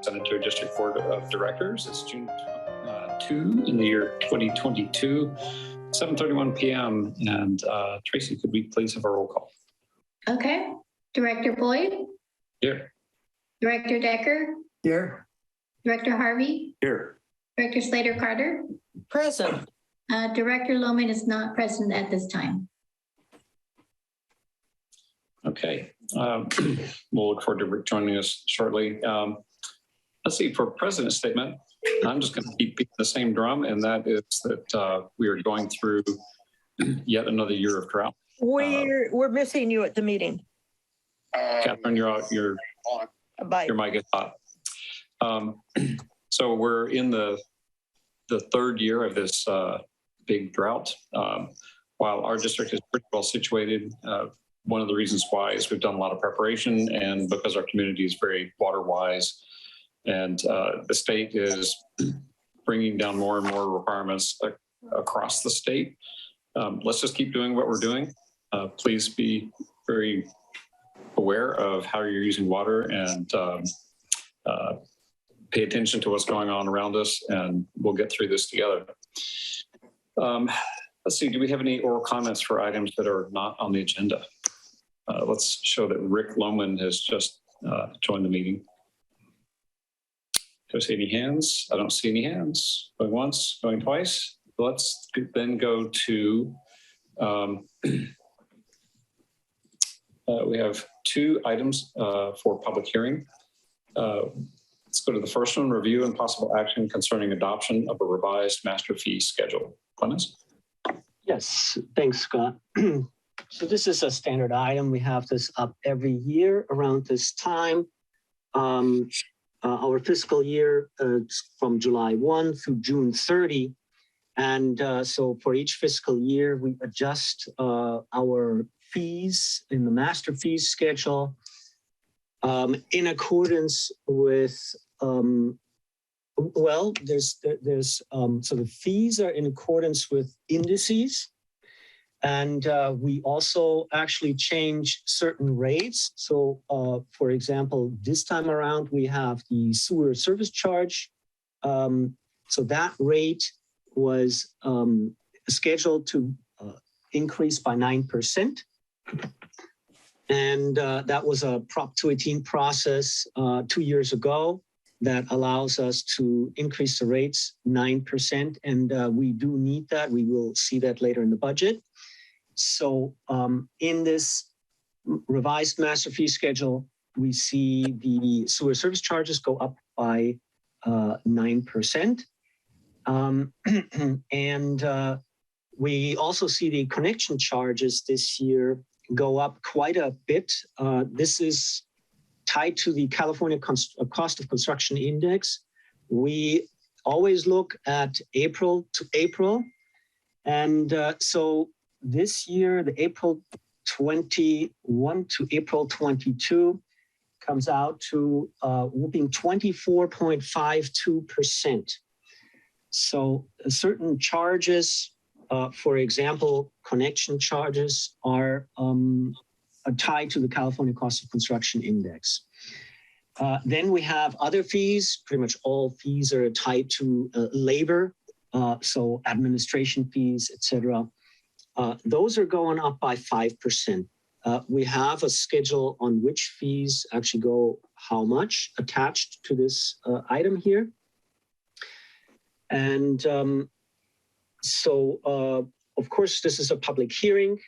Sanitary District Board of Directors. It's June 2 in the year 2022, 7:31 p.m. And Tracy, could we please have a roll call? Okay. Director Boyd? Here. Director Decker? Here. Director Harvey? Here. Director Slater-Carter? Present. Director Lohman is not present at this time. Okay. We'll look forward to Rick joining us shortly. Let's see, for President's statement, I'm just going to keep beating the same drum, and that is that we are going through yet another year of drought. We're missing you at the meeting. Catherine, you're out. Your mic is hot. So we're in the third year of this big drought. While our district is pretty well situated, one of the reasons why is we've done a lot of preparation, and because our community is very water wise, and the state is bringing down more and more requirements across the state. Let's just keep doing what we're doing. Please be very aware of how you're using water, and pay attention to what's going on around us, and we'll get through this together. Let's see, do we have any oral comments for items that are not on the agenda? Let's show that Rick Lohman has just joined the meeting. Do I see any hands? I don't see any hands. Going once, going twice. Let's then go to, we have two items for public hearing. Let's go to the first one, review and possible action concerning adoption of a revised master fee schedule. Clemens? Yes, thanks, Scott. So this is a standard item. We have this up every year around this time. Our fiscal year from July 1 through June 30. And so for each fiscal year, we adjust our fees in the master fees schedule in accordance with, so the fees are in accordance with indices. And we also actually change certain rates. So for example, this time around, we have the sewer service charge. So that rate was scheduled to increase by 9%. And that was a Prop 218 process 2 years ago that allows us to increase the rates 9%. And we do need that. We will see that later in the budget. So in this revised master fee schedule, we see the sewer service charges go up by 9%. And we also see the connection charges this year go up quite a bit. This is tied to the California Cost of Construction Index. We always look at April to April. And so this year, the April 21 to April 22 comes out to whooping 24.52%. So certain charges, for example, connection charges are tied to the California Cost of Construction Index. Then we have other fees. Pretty much all fees are tied to labor, so administration fees, etc. Those are going up by 5%. We have a schedule on which fees actually go how much attached to this item here. And of course, this is a public hearing.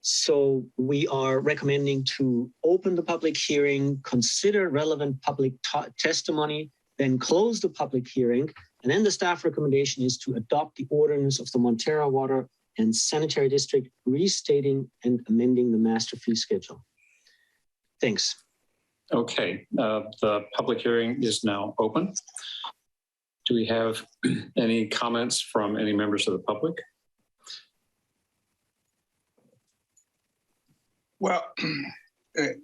So we are recommending to open the public hearing, consider relevant public testimony, then close the public hearing. And then the staff recommendation is to adopt the ordinance of the Montara Water and Sanitary District, restating and amending the master fee schedule. Thanks. Okay, the public hearing is now open. Do we have any comments from any members of the public? Well,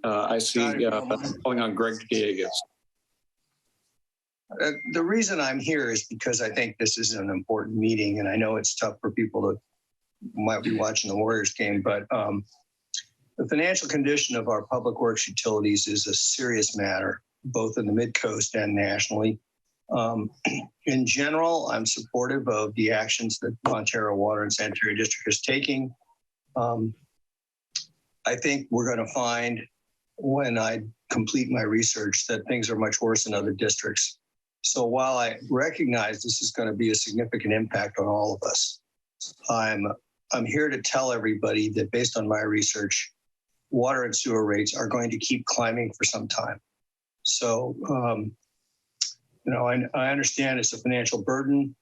I see calling on Greg Diegas. The reason I'm here is because I think this is an important meeting, and I know it's tough for people who might be watching the Warriors game, but the financial condition of our public works utilities is a serious matter. both in the mid-coast and nationally. In general, I'm supportive of the actions that Montara Water and Sanitary District is taking. I think we're going to find when I complete my research that things are much worse in other districts. So while I recognize this is going to be a significant impact on all of us, I'm here to tell everybody that based on my research, water and sewer rates are going to keep climbing for some time. So, I understand it's a financial burden,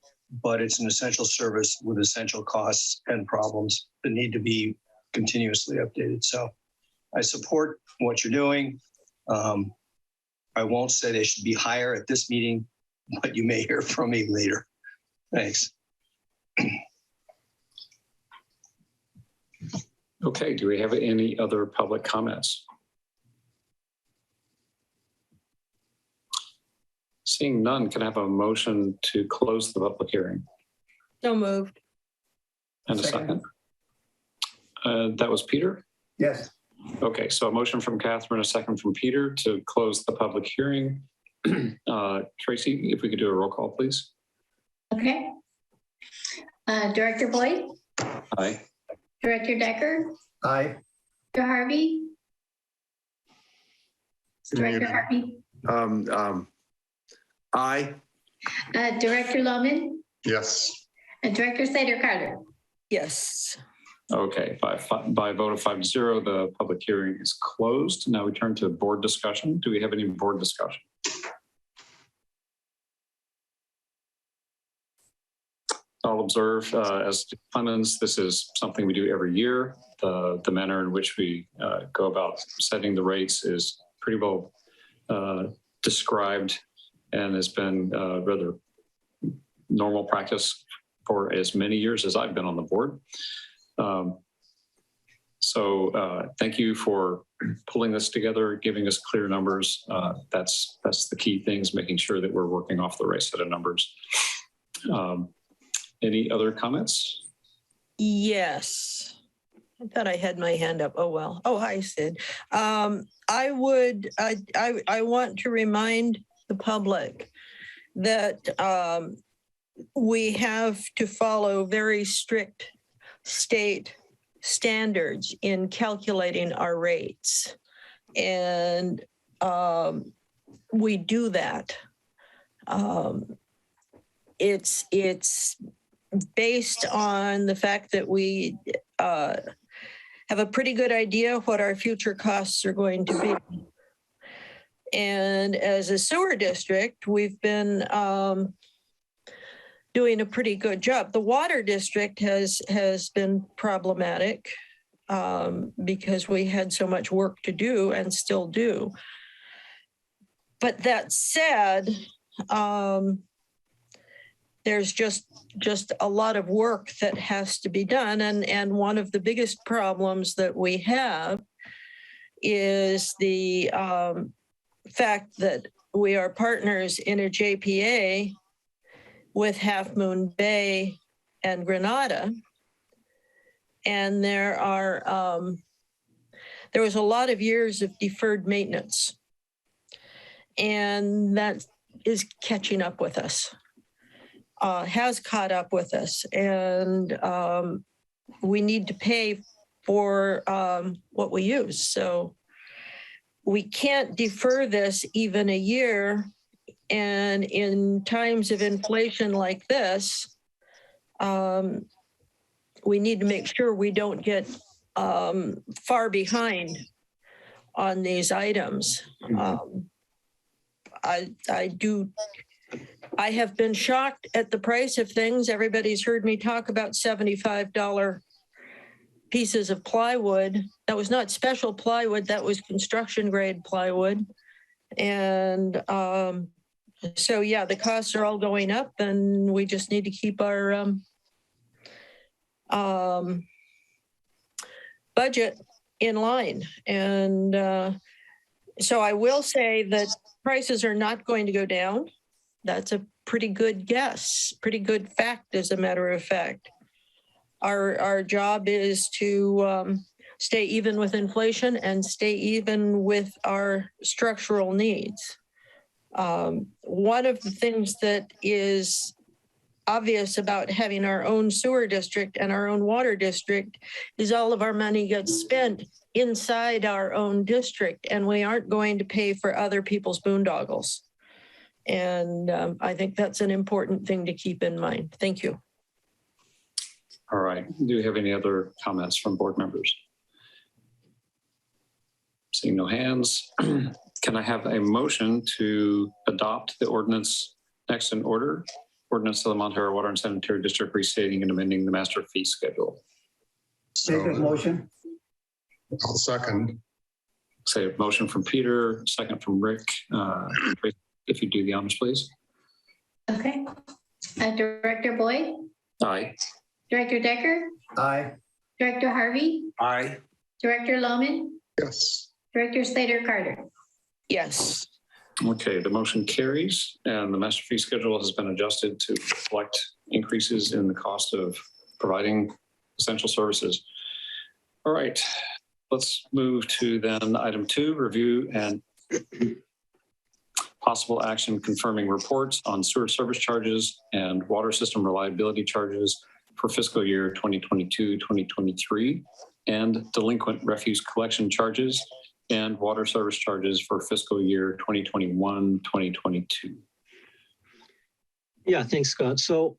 but it's an essential service with essential costs and problems that need to be continuously updated. So I support what you're doing. I won't say they should be higher at this meeting, but you may hear from me later. Thanks. Okay, do we have any other public comments? Seeing none, can I have a motion to close the public hearing? So moved. And a second? That was Peter? Yes. Okay, so a motion from Catherine, a second from Peter to close the public hearing. Tracy, if we could do a roll call, please. Okay. Director Boyd, Aye. Director Decker, Aye. Director Harvey. Director Harvey. Aye. Director Loman Yes. and Director Slater Carter. Yes. Okay, by a vote of 5-0, the public hearing is closed. Now we turn to board discussion. Do we have any board discussion? I'll observe as defendants, this is something we do every year. The manner in which we go about setting the rates is pretty well described and has been rather normal practice for as many years as I've been on the board. So thank you for pulling this together, giving us clear numbers. That's the key things, making sure that we're working off the right set of numbers. Any other comments? Yes. I thought I had my hand up. Oh, well. Oh, hi, Sid. I want to remind the public that we have to follow very strict state standards in calculating our rates. And we do that. It's based on the fact that we have a pretty good idea what our future costs are going to be. And as a sewer district, we've been doing a pretty good job. The water district has been problematic because we had so much work to do and still do. But that said, there's just a lot of work that has to be done. And one of the biggest problems that we have is the fact that we are partners in a JPA with Half Moon Bay and Grenada. And there was a lot of years of deferred maintenance. And that is catching up with us. Has caught up with us, and we need to pay for what we use. So we can't defer this even a year. And in times of inflation like this, we need to make sure we don't get far behind on these items. I have been shocked at the price of things. Everybody's heard me talk about $75 pieces of plywood. That was not special plywood, that was construction grade plywood. And so, yeah, the costs are all going up, and we just need to keep our budget in line. And so I will say that prices are not going to go down. That's a pretty good guess, pretty good fact, as a matter of fact. Our job is to stay even with inflation and stay even with our structural needs. One of the things that is obvious about having our own sewer district and our own water district is all of our money gets spent inside our own district, and we aren't going to pay for other people's boondoggles. And I think that's an important thing to keep in mind. Thank you. All right. Do you have any other comments from board members? Seeing no hands, can I have a motion to adopt the ordinance next in order? Ordinance of the Montara Water and Sanitary District restating and amending the master fee schedule. Make a motion. I'll second. Say a motion from Peter, second from Rick. If you do the honors, please. Okay. Director Boyd, Aye. Director Decker, Aye. Director Harvey, Aye. Director Loman, Yes. Director Slater Carter. Yes. Okay, the motion carries and the master fee schedule has been adjusted to reflect increases in the cost of providing essential services. All right, let's move to then item 2, review and possible action confirming reports on sewer service charges and water system reliability charges for fiscal year 2022-2023 and delinquent refuse collection charges and water service charges for fiscal year 2021-2022. Yeah, thanks, Scott. So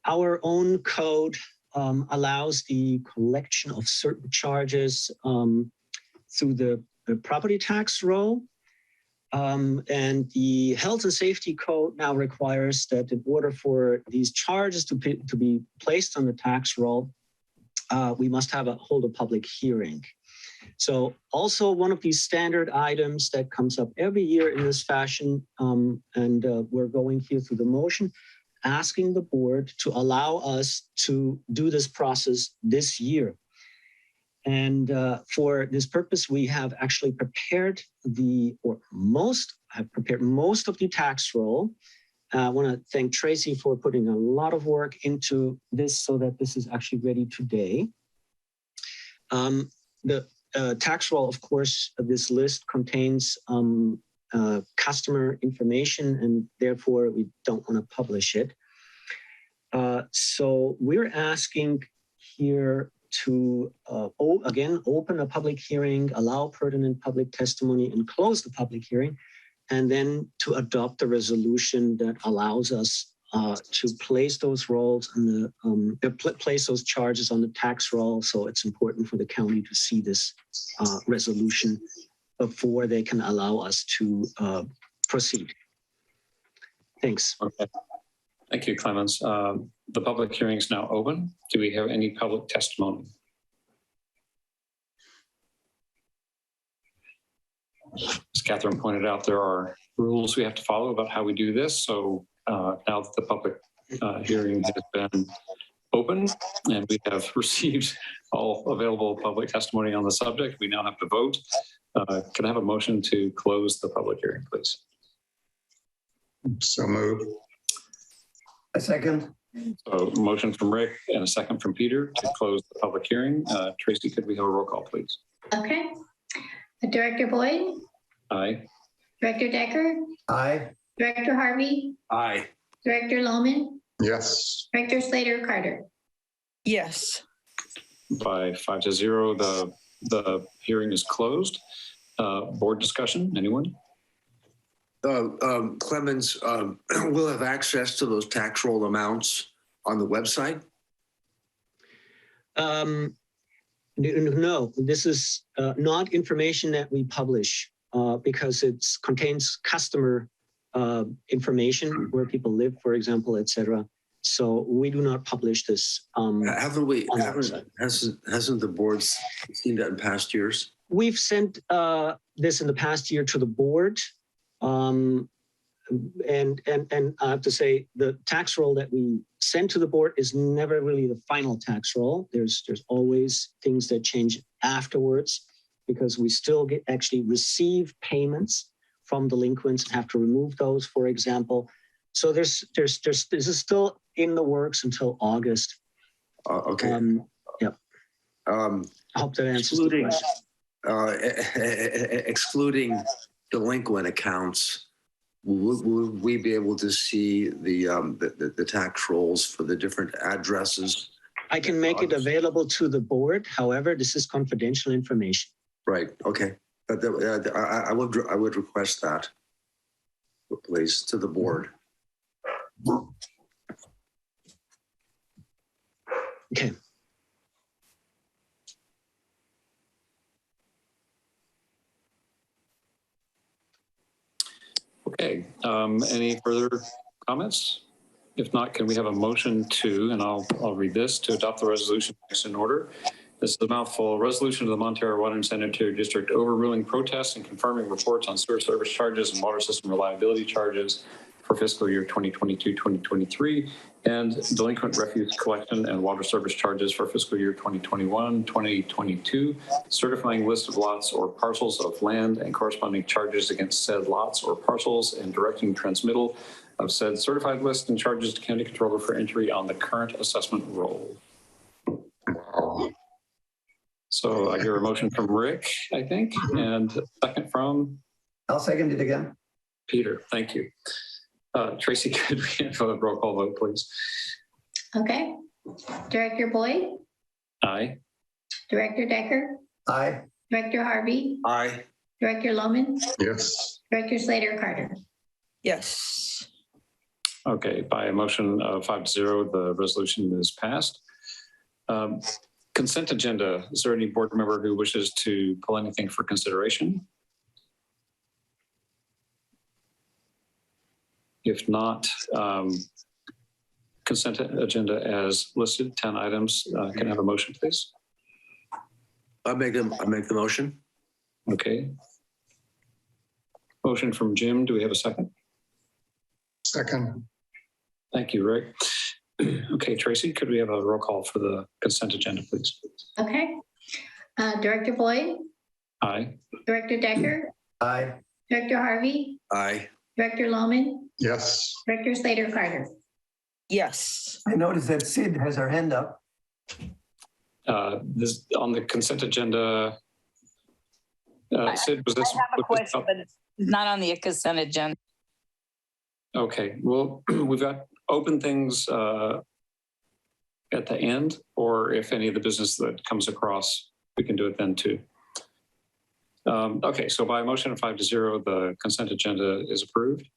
our own code allows the collection of certain charges through the property tax roll. And the health and safety code now requires that in order for these charges to be placed on the tax roll, we must hold a public hearing. So also one of these standard items that comes up every year in this fashion, and we're going here through the motion, asking the board to allow us to do this process this year. And for this purpose, we have actually prepared most of the tax roll. I want to thank Tracy for putting a lot of work into this so that this is actually ready today. The tax roll, of course, this list contains customer information, and therefore we don't want to publish it. So we're asking here to again open a public hearing, allow pertinent public testimony, and close the public hearing, and then to adopt the resolution that allows us to place those rolls on the place those charges on the tax roll. So it's important for the county to see this resolution before they can allow us to proceed. Thanks. Okay. Thank you, Clemens. The public hearing is now open. Do we have any public testimony? As Catherine pointed out, there are rules we have to follow about how we do this. So now that the public hearing has been open and we have received all available public testimony on the subject, we now have to vote. Can I have a motion to close the public hearing, please? So moved. A second. So motion from Rick and a second from Peter to close the public hearing. Tracy, could we have a roll call, please? Okay. Director Boyd, Aye. Director Decker, Aye. Director Harvey, Aye. Director Loman, Yes. Director Slater Carter. Yes. By 5-0, the hearing is closed. Board discussion, anyone? Clemens, will have access to those tax roll amounts on the website? No, this is not information that we publish because it contains customer information, where people live, for example, etc. So we do not publish this. Hasn't the board seen that in past years? We've sent this in the past year to the board. And I have to say the tax roll that we send to the board is never really the final tax roll. There's always things that change afterwards because we still actually receive payments from delinquents and have to remove those, for example. So this is still in the works until August. Okay. Yep. I hope that answers the question. Excluding delinquent accounts, would we be able to see the tax rolls for the different addresses? I can make it available to the board. However, this is confidential information. Right, okay. But I would request that, please, to the board. Okay. Okay, any further comments? If not, can we have a motion to, and I'll read this, to adopt the resolution next in order. This is a mouthful. Resolution of the Montara Water and Sanitary District overruling protests and confirming reports on sewer service charges and water system reliability charges for fiscal year 2022-2023 and delinquent refuse collection and water service charges for fiscal year 2021-2022, certifying list of lots or parcels of land and corresponding charges against said lots or parcels, and directing transmittal of said certified list and charges to county controller for entry on the current assessment roll. So I hear a motion from Rick, I think, and a second from I'll second it again. Peter. Thank you. Tracy, could we have a roll call vote, please? Okay. Director Boyd, Aye. Director Decker, Aye. Director Harvey, Aye. Director Loman, Yes. Director Slater Carter. Yes. Okay, by a motion of 5-0, the resolution is passed. Consent agenda. Is there any board member who wishes to pull anything for consideration? If not, consent agenda as listed, 10 items. Can I have a motion, please? I make the motion. Okay. Motion from Jim. Do we have a second? Second. Thank you, Rick. Okay, Tracy, could we have a roll call for the consent agenda, please? Okay. Director Boyd, Aye. Director Decker, Aye. Director Harvey, Aye. Director Loman, Yes. Director Slater Carter. Yes. I noticed that Sid has her hand up. This on the consent agenda. Sid, was this? I have a question, but it's not on the consent agenda. Okay, well, we've got open things at the end, or if any of the business that comes across, we can do it then too. Okay, so by a motion of 5-0, the consent agenda is approved.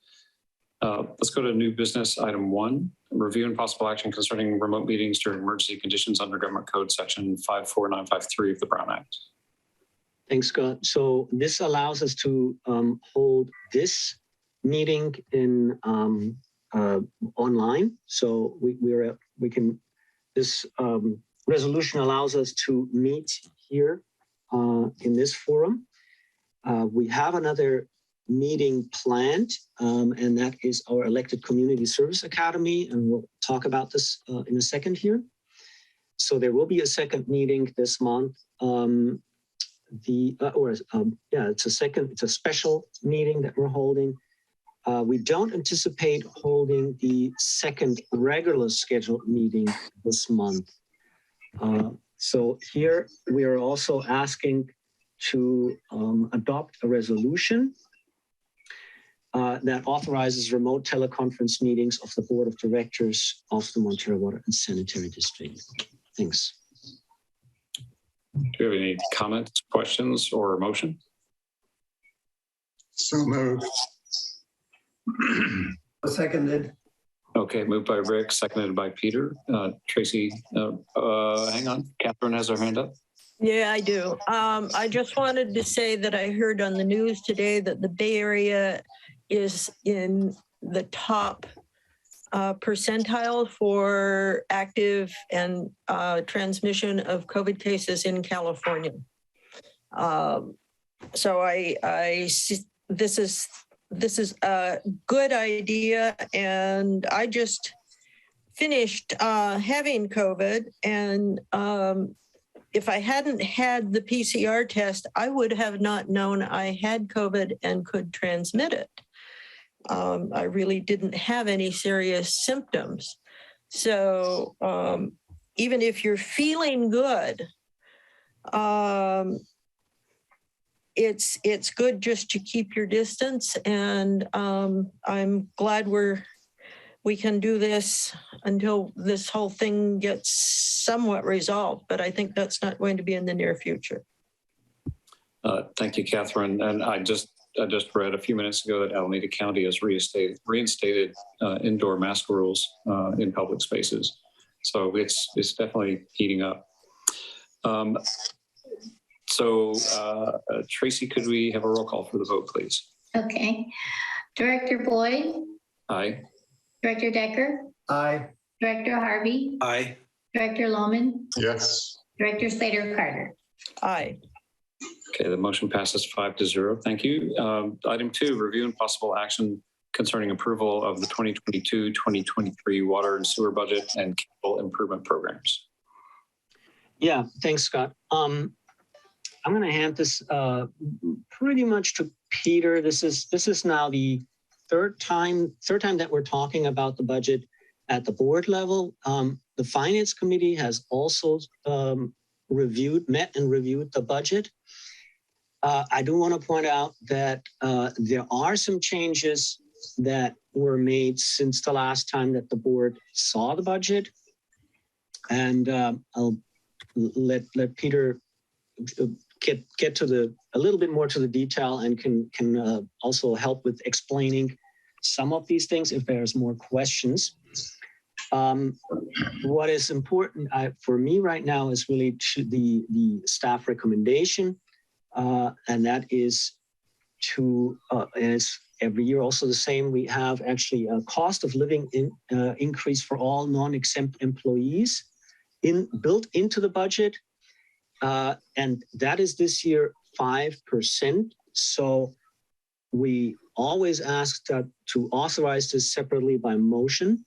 Let's go to new business item 1, review and possible action concerning remote meetings during emergency conditions under Government Code Section 54953 of the Brown Act. Thanks, Scott. So this allows us to hold this meeting in online. So this resolution allows us to meet here in this forum. We have another meeting planned, and that is our Elected Community Service Academy, and we'll talk about this in a second here. So there will be a second meeting this month. It's a special meeting that we're holding. We don't anticipate holding the second regular scheduled meeting this month. So here we are also asking to adopt a resolution that authorizes remote teleconference meetings of the Board of Directors of the Montara Water and Sanitary District. Thanks. Do you have any comments, questions, or motion? So moved. Seconded. Okay, moved by Rick, seconded by Peter. Tracy, hang on. Catherine has her hand up. Yeah, I do. I just wanted to say that I heard on the news today that the Bay Area is in the top percentile for active and transmission of COVID cases in California. So I see this is a good idea, and I just finished having COVID, and if I hadn't had the PCR test, I would have not known I had COVID and could transmit it. I really didn't have any serious symptoms. So even if you're feeling good, it's good just to keep your distance, and I'm glad we can do this until this whole thing gets somewhat resolved, but I think that's not going to be in the near future. Thank you, Catherine. And I just read a few minutes ago that Alameda County has reinstated indoor mask rules in public spaces. So it's definitely heating up. Tracy, could we have a roll call for the vote, please? Okay. Director Boyd, Aye. Director Decker, Aye. Director Harvey, Aye. Director Loman, Yes. Director Slater Carter. Aye. Okay, the motion passes 5-0. Thank you. Item 2, review and possible action concerning approval of the 2022-2023 water and sewer budget and capital improvement programs. Yeah, thanks, Scott. I'm going to hand this pretty much to Peter. This is now the third time that we're talking about the budget at the board level. The Finance Committee has also met and reviewed the budget. I do want to point out that there are some changes that were made since the last time that the board saw the budget. And I'll let Peter get to a little bit more to the detail, and can also help with explaining some of these things if there's more questions. What is important for me right now is really the staff recommendation, and that is to, and it's every year also the same, we have actually a cost of living increase for all non-exempt employees built into the budget. And that is this year 5%. So we always ask to authorize this separately by motion.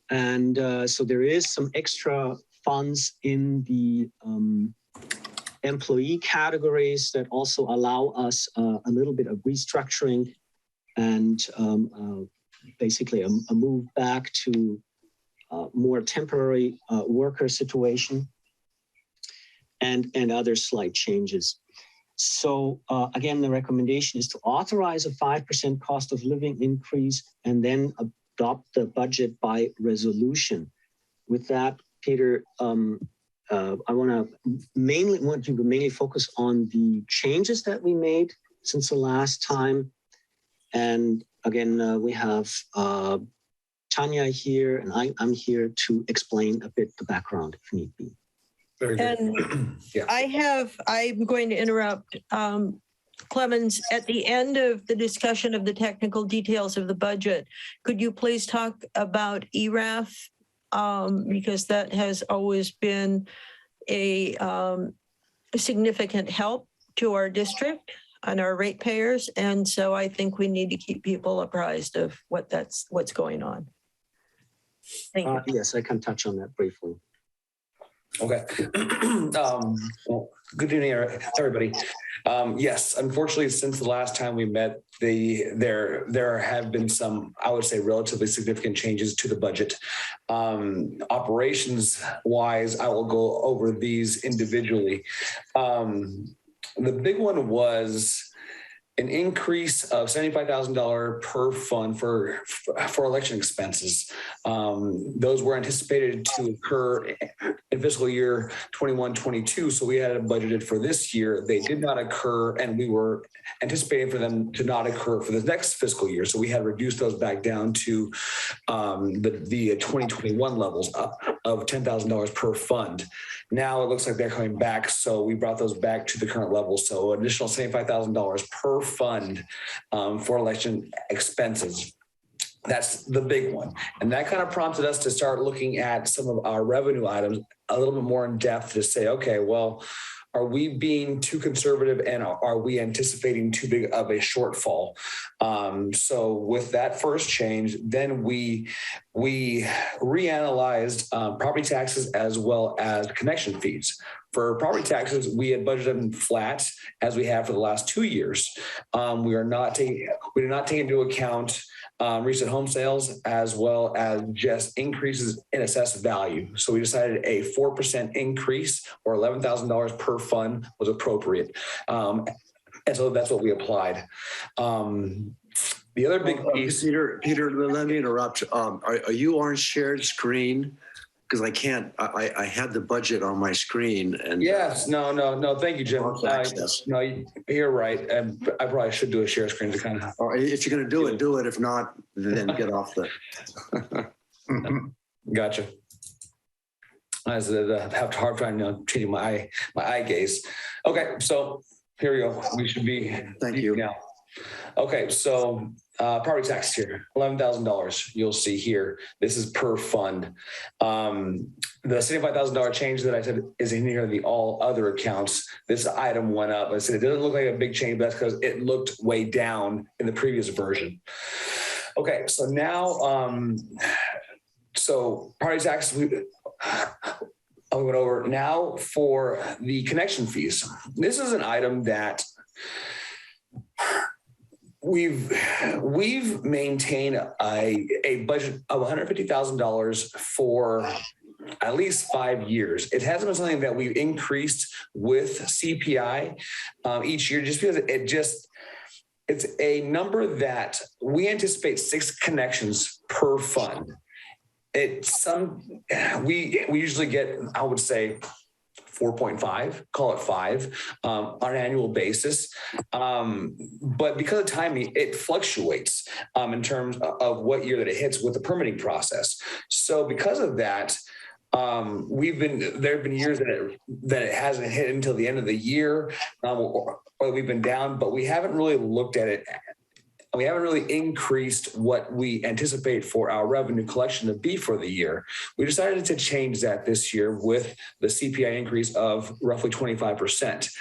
And so there is some extra funds in the employee categories that also allow us a little bit of restructuring and basically a move back to more temporary worker situation and other slight changes. So again, the recommendation is to authorize a 5% cost of living increase and then adopt the budget by resolution. With that, Peter, I want you to mainly focus on the changes that we made since the last time. And again, we have Tanya here, and I'm here to explain a bit the background if need be. Very good. And Yeah. I'm going to interrupt. Clemens, at the end of the discussion of the technical details of the budget, could you please talk about ERAF? Because that has always been a significant help to our district and our ratepayers. And so I think we need to keep people apprised of what's going on. Thank you. Yes, I can touch on that briefly. Okay. Well, good evening, everybody. Yes, unfortunately, since the last time we met, there have been some, I would say, relatively significant changes to the budget. Operations-wise, I will go over these individually. The big one was an increase of $75,000 per fund for election expenses. Those were anticipated to occur in fiscal year 21-22. So we had it budgeted for this year. They did not occur, and we were anticipating for them to not occur for the next fiscal year. So we had reduced those back down to the 2021 levels of $10,000 per fund. Now it looks like they're coming back. So we brought those back to the current level. So additional $75,000 per fund for election expenses. That's the big one. And that kind of prompted us to start looking at some of our revenue items a little bit more in depth to say, okay, well, are we being too conservative and are we anticipating too big of a shortfall? So with that first change, then we reanalyzed property taxes as well as connection fees. For property taxes, we had budgeted them flat as we have for the last 2 years. We did not take into account recent home sales, as well as just increases in assessed value. So we decided a 4% increase or $11,000 per fund was appropriate. And so that's what we applied. The other big piece. Peter, let me interrupt. Are you on shared screen? Because I can't, I had the budget on my screen and. Yes, no. Thank you, Jim. Access. No, you're right. And I probably should do a share screen to kind of. Or if you're going to do it, do it. If not, then get off the. Gotcha. I have a hard time changing my eye gaze. Okay, so here we go. We should be. Thank you. Now. Okay, so property tax here, $11,000. You'll see here. This is per fund. The $75,000 change that I said is in here, the all other accounts. This item went up. I said it doesn't look like a big change, but that's because it looked way down in the previous version. Okay, so now, so property tax, we went over. Now for the connection fees. This is an item that we've maintained a budget of $150,000 for at least 5 years. It hasn't been something that we've increased with CPI each year, just because it's a number that we anticipate 6 connections per fund. We usually get, I would say, 4.5, call it 5 on an annual basis. But because of timing, it fluctuates in terms of what year that it hits with the permitting process. So because of that, there have been years that it hasn't hit until the end of the year, or we've been down, but we haven't really looked at it. We haven't really increased what we anticipate for our revenue collection to be for the year. We decided to change that this year with the CPI increase of roughly 25%.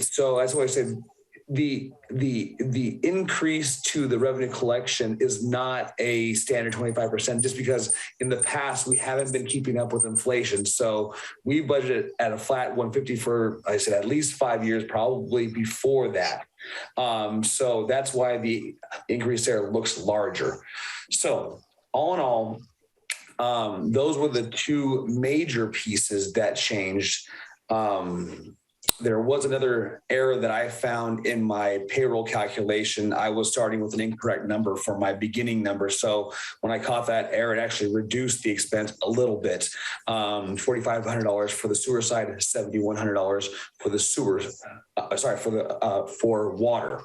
So that's why I said the increase to the revenue collection is not a standard 25%, just because in the past we haven't been keeping up with inflation. So we budgeted at a flat 150 for, I said, at least 5 years, probably before that. So that's why the increase there looks larger. So all in all, those were the 2 major pieces that changed. There was another error that I found in my payroll calculation. I was starting with an incorrect number for my beginning number. So when I caught that error, it actually reduced the expense a little bit. $4,500 for the sewer side, $7,100 for the sewer. For water.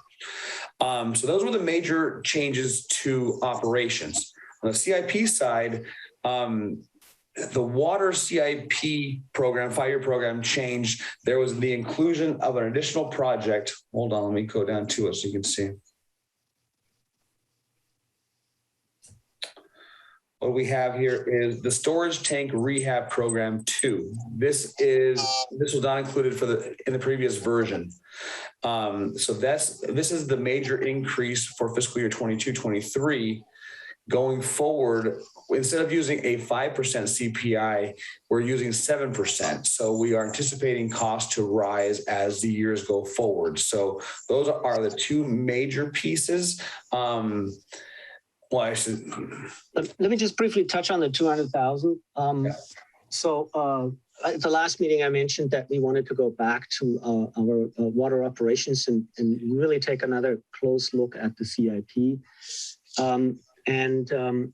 So those were the major changes to operations. On the CIP side, the water CIP program, 5-year program changed. There was the inclusion of an additional project. Hold on, let me go down to it so you can see. What we have here is the storage tank rehab program 2. This was not included in the previous version. So this is the major increase for fiscal year 22-23. Going forward, instead of using a 5% CPI, we're using 7%. So we are anticipating costs to rise as the years go forward. So those are the 2 major pieces. Let me just briefly touch on the 200,000. So at the last meeting, I mentioned that we wanted to go back to our water operations and really take another close look at the CIP.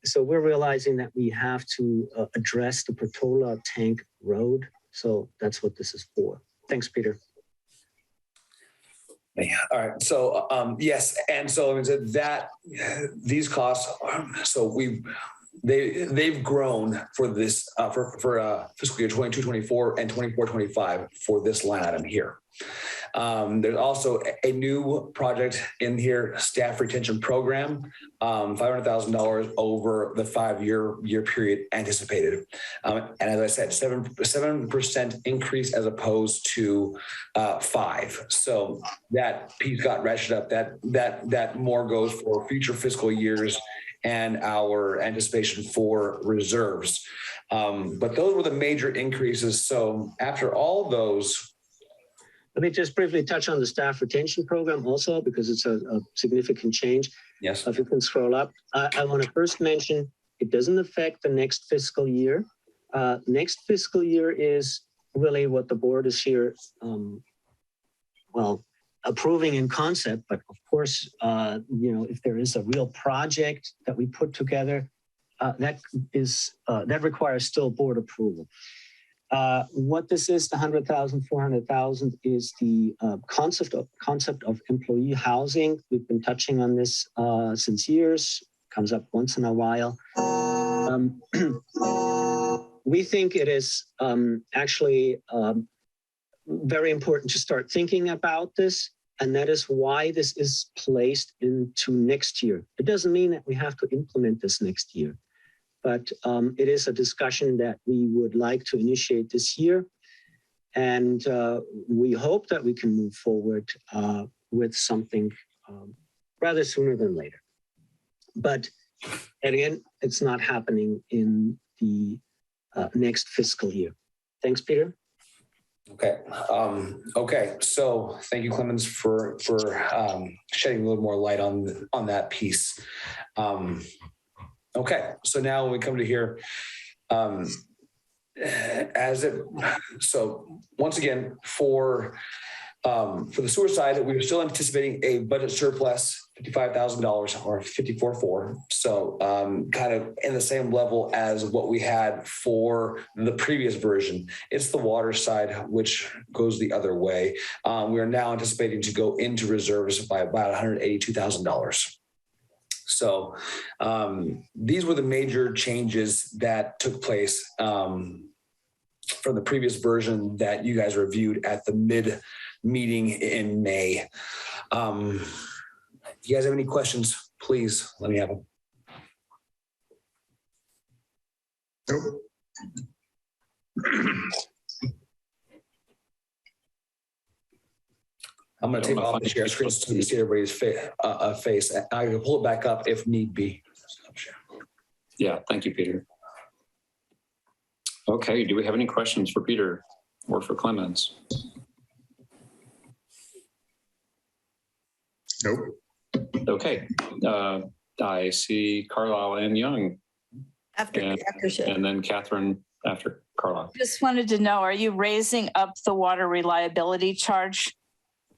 So we're realizing that we have to address the Portola Tank Road. So that's what this is for. Thanks, Peter. Yeah. All right. So yes, and so that these costs. So they've grown for this for fiscal year 22-24 and 24-25 for this line item here. There's also a new project in here, staff retention program, $500,000 over the 5-year period anticipated. And as I said, 7% increase as opposed to 5. So that piece got ratcheted up. That more goes for future fiscal years and our anticipation for reserves. But those were the major increases. So after all those, Let me just briefly touch on the staff retention program also, because it's a significant change. Yes. If you can scroll up, I want to first mention it doesn't affect the next fiscal year. Next fiscal year is really what the board is here, approving in concept. But of course, if there is a real project that we put together, that requires still board approval. What this is, the 100,000, 400,000 is the concept of employee housing. We've been touching on this since years, comes up once in a while. We think it is actually very important to start thinking about this, and that is why this is placed into next year. It doesn't mean that we have to implement this next year, but it is a discussion that we would like to initiate this year. And we hope that we can move forward with something rather sooner than later. But again, it's not happening in the next fiscal year. Thanks, Peter. Okay. Okay. So thank you, Clemens, for shedding a little more light on that piece. Okay. So now when we come to here, so once again, for the sewer side, we were still anticipating a budget surplus, $55,000 or $54,400. So kind of in the same level as what we had for the previous version. It's the water side, which goes the other way. We are now anticipating to go into reserves by about $182,000. So these were the major changes that took place from the previous version that you guys reviewed at the mid-meeting in May. If you guys have any questions, please let me have them. Nope. I'm going to take off the share screen so you see everybody's face. I can pull it back up if need be. Yeah, thank you, Peter. Okay, do we have any questions for Peter or for Clemens? Nope. Okay, I see Carlisle and Young. After Sid. And then Catherine after Carlisle. Just wanted to know, are you raising up the water reliability charge?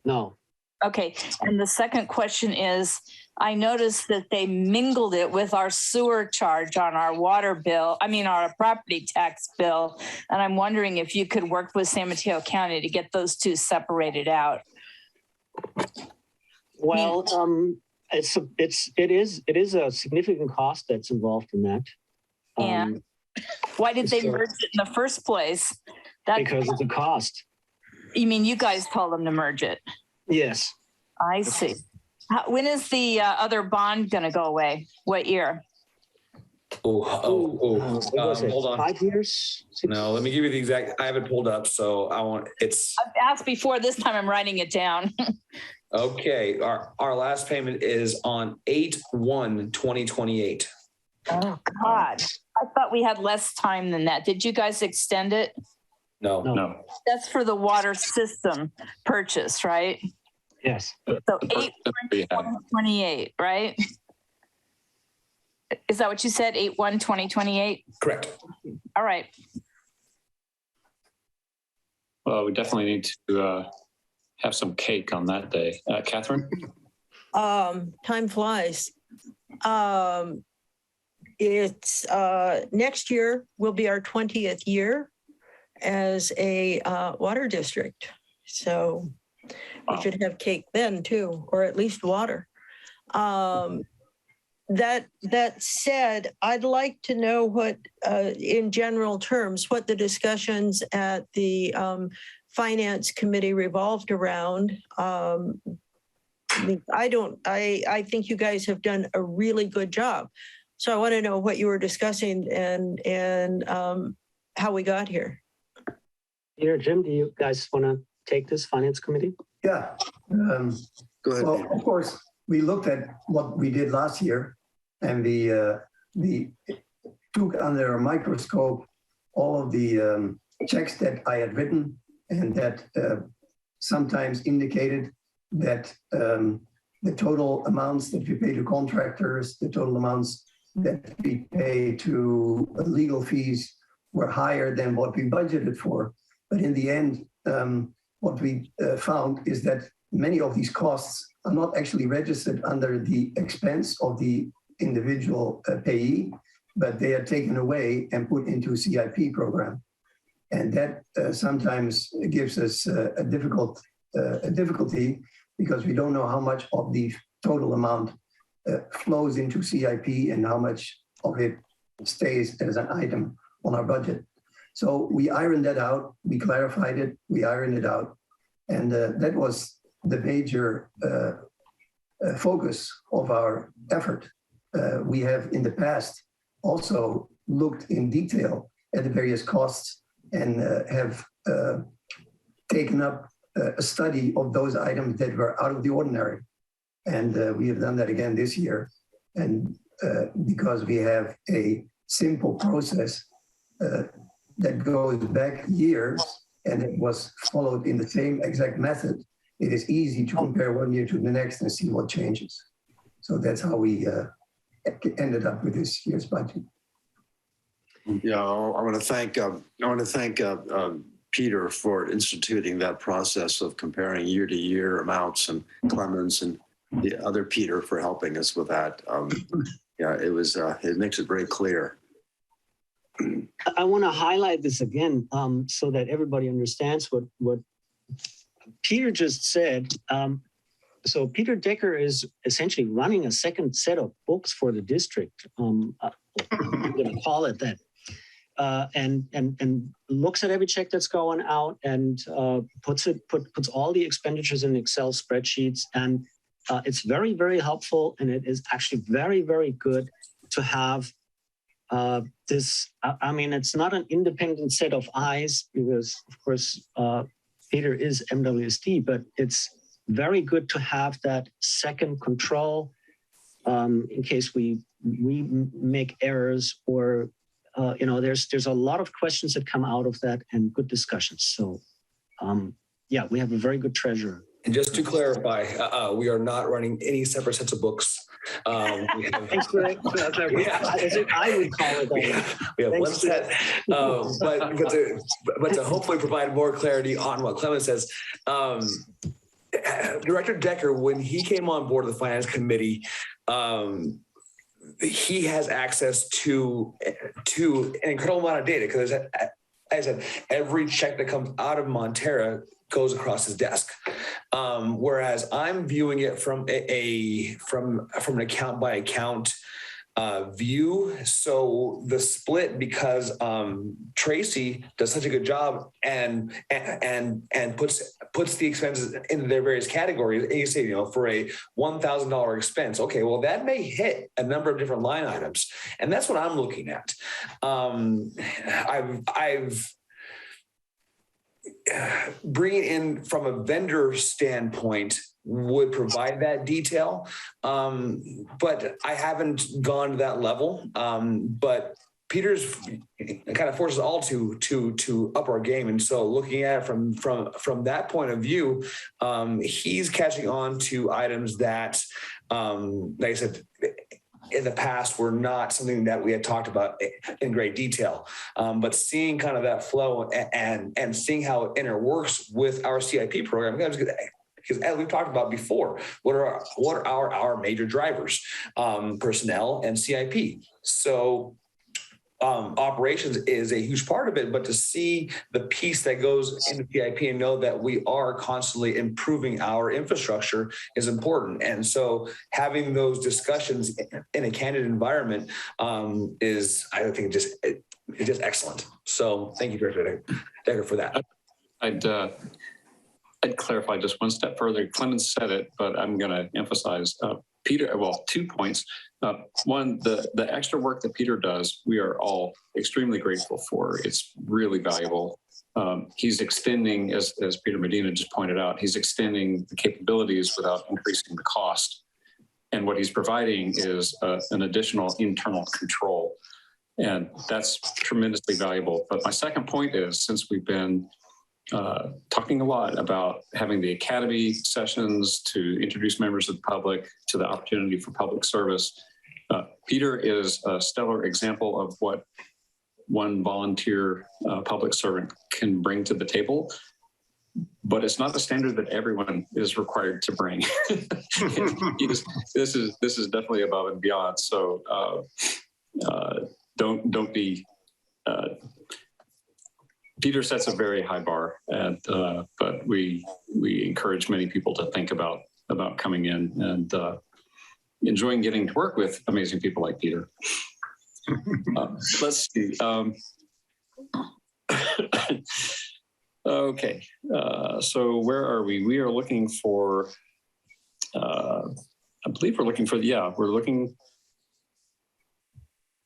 No. Okay. And the second question is, I noticed that they mingled it with our sewer charge on our water bill, our property tax bill. And I'm wondering if you could work with San Mateo County to get those two separated out. Well, it is a significant cost that's involved in that. And why did they merge it in the first place? Because of the cost. You mean you guys told them to merge it? Yes. I see. When is the other bond going to go away? What year? Hold on. 5 years? 6? No, let me give you the exact. I have it pulled up, so I've asked before. This time I'm writing it down. Okay. Our last payment is on 8/1/2028. Oh God! I thought we had less time than that. Did you guys extend it? No. That's for the water system purchase, right? Yes. So 8/1/2028, right? Is that what you said? 8/1/2028? Correct. All right. Well, we definitely need to have some cake on that day. Catherine? Time flies. It's next year will be our 20th year as a water district. So we should have cake then too, or at least water. That said, I'd like to know what, in general terms, what the discussions at the Finance Committee revolved around. I think you guys have done a really good job. So I want to know what you were discussing and how we got here. Peter, Jim, do you guys want to take this Finance Committee? Yeah. Go ahead. Well, of course, we looked at what we did last year, and we took under a microscope all of the checks that I had written and that sometimes indicated that the total amounts that we pay to contractors, the total amounts that we pay to legal fees were higher than what we budgeted for. But in the end, what we found is that many of these costs are not actually registered under the expense of the individual payee, but they are taken away and put into CIP program. And that sometimes gives us a difficulty because we don't know how much of the total amount flows into CIP and how much of it stays as an item on our budget. So we ironed that out, we clarified it, we ironed it out. And that was the major focus of our effort. We have in the past also looked in detail at the various costs and have taken up a study of those items that were out of the ordinary. And we have done that again this year. And because we have a simple process that goes back years and it was followed in the same exact method, it is easy to compare one year to the next and see what changes. So that's how we ended up with this year's budget. Yeah, I want to thank Peter for instituting that process of comparing year-to-year amounts, and Clemens and the other Peter for helping us with that. Yeah, it makes it very clear. I want to highlight this again so that everybody understands what Peter just said. So Peter Decker is essentially running a second set of books for the district. I'm going to call it that. And looks at every check that's going out and puts all the expenditures in Excel spreadsheets. And it's very, very helpful. And it is actually very, very good to have this. I mean, it's not an independent set of eyes because, of course, Peter is MWSD, but it's very good to have that second control in case we make errors or there's a lot of questions that come out of that and good discussions. So yeah, we have a very good treasurer. And just to clarify, we are not running any separate sets of books. Thanks for that. I would call it that. We have one set, but to hopefully provide more clarity on what Clemens says, Director Decker, when he came on board of the Finance Committee, he has access to an incredible amount of data because, as I said, every check that comes out of Montara goes across his desk. Whereas I'm viewing it from an account by account view. So the split, because Tracy does such a good job and puts the expenses into their various categories. And you say, for a $1,000 expense, okay, well, that may hit a number of different line items. And that's what I'm looking at. I've bringing in from a vendor standpoint would provide that detail, but I haven't gone to that level. But Peter's kind of forces all to up our game, and so looking at it from that point of view, he's catching on to items that, like I said, in the past were not something that we had talked about in great detail, but seeing kind of that flow and seeing how it interworks with our CIP program, because as we've talked about before, what are our major drivers? Personnel and CIP. So operations is a huge part of it, but to see the piece that goes into PIP and know that we are constantly improving our infrastructure is important. And so having those discussions in a candid environment is, I think, just excellent. So thank you, Director Decker, for that. I'd clarify just one step further. Clemens said it, but I'm going to emphasize Peter. Well, 2 points. One, the extra work that Peter does, we are all extremely grateful for. It's really valuable. He's extending, as Peter Medina just pointed out, he's extending the capabilities without increasing the cost. And what he's providing is an additional internal control. And that's tremendously valuable. But my second point is, since we've been talking a lot about having the academy sessions to introduce members of the public to the opportunity for public service. Peter is a stellar example of what one volunteer public servant can bring to the table, but it's not the standard that everyone is required to bring. This is definitely above and beyond. So don't be. Peter sets a very high bar, and but we encourage many people to think about coming in and enjoying getting to work with amazing people like Peter. Let's see. Okay, so where are we? We are looking for, I believe we're looking for, yeah, we're looking,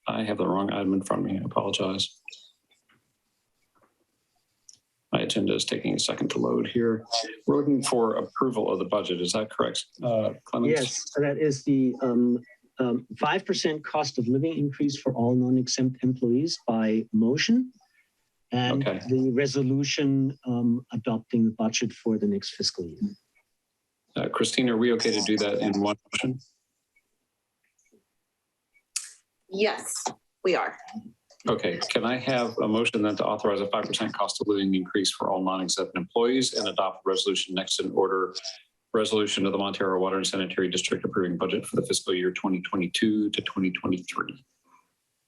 I have the wrong item in front of me, I apologize. My agenda is taking a second to load here. We're looking for approval of the budget, is that correct, Clemens? Yes, that is the 5% cost of living increase for all non-exempt employees by motion. And Okay. the resolution adopting the budget for the next fiscal year. Christine, are we okay to do that in one motion? Yes, we are. Okay, can I have a motion then to authorize a 5% cost of living increase for all non-exempt employees and adopt resolution next in order, resolution of the Montara Water and Sanitary District approving budget for the fiscal year 2022 to 2023.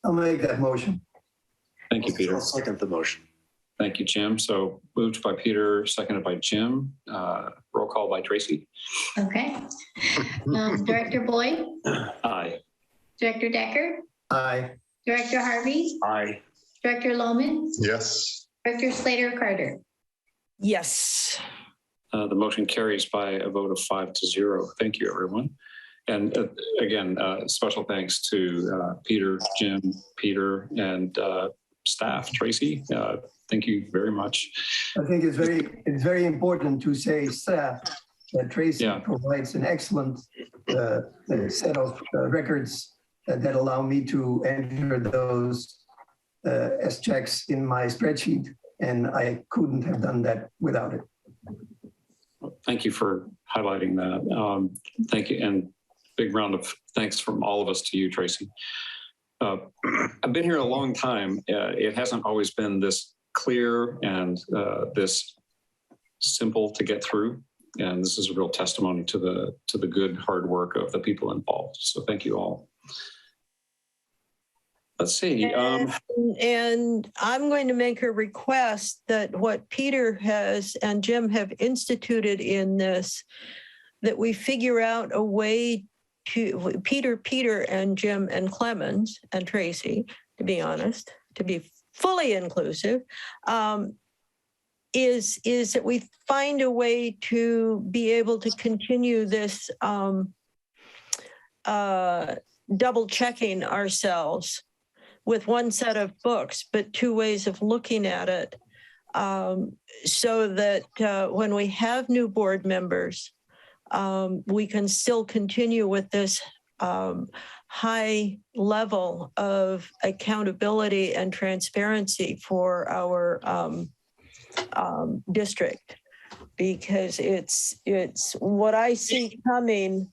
I'll make that motion. Thank you, Peter. I'll second the motion. Thank you, Jim. So moved by Peter, seconded by Jim. Roll call by Tracy. Okay. Director Boyd, Aye. Director Decker, Aye. Director Harvey, Aye. Director Loman, Yes. Director Slater Carter. Yes. The motion carries by a vote of 5-0. Thank you, everyone. And again, special thanks to Peter, Jim, Peter, and staff. Tracy, thank you very much. I think it's very important to say staff that Tracy provides an excellent set of records that allow me to enter those as checks in my spreadsheet, and I couldn't have done that without it. Thank you for highlighting that. Thank you, and big round of thanks from all of us to you, Tracy. I've been here a long time. It hasn't always been this clear and this simple to get through. And this is a real testimony to the good hard work of the people involved. So thank you all. Let's see. And I'm going to make a request that what Peter has and Jim have instituted in this, that we figure out a way to, Peter and Jim and Clemens and Tracy, to be honest, to be fully inclusive, is that we find a way to be able to continue this double checking ourselves with one set of books, but two ways of looking at it, so that when we have new board members, we can still continue with this high level of accountability and transparency for our district, because it's what I see coming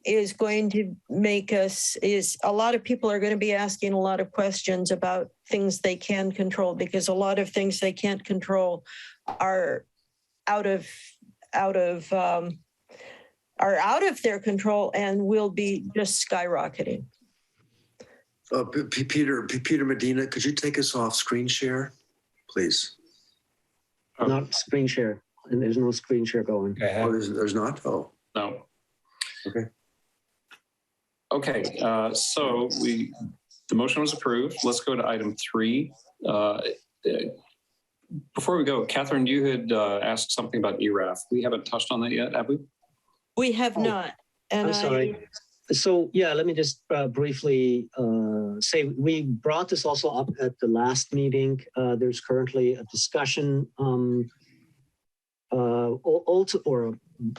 is going to make us, is a lot of people are going to be asking a lot of questions about things they can control, because a lot of things they can't control are out of their control and will be just skyrocketing. Peter Medina, could you take us off screen share, please? Not screen share, and there's no screen share going. Oh, there's not? Oh. No. Okay. Okay, so the motion was approved. Let's go to item 3. Before we go, Catherine, you had asked something about ERAF. We haven't touched on that yet, have we? We have not. And I'm sorry. So yeah, let me just briefly say we brought this also up at the last meeting. There's currently a discussion.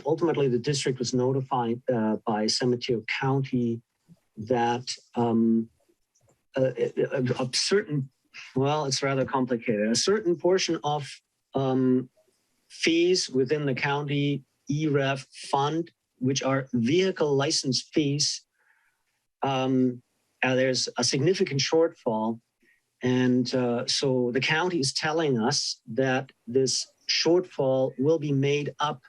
Ultimately, the district was notified by Sanitary County that a certain, well, it's rather complicated. A certain portion of fees within the county EREF fund, which are vehicle license fees. There's a significant shortfall. And so the county is telling us that this shortfall will be made up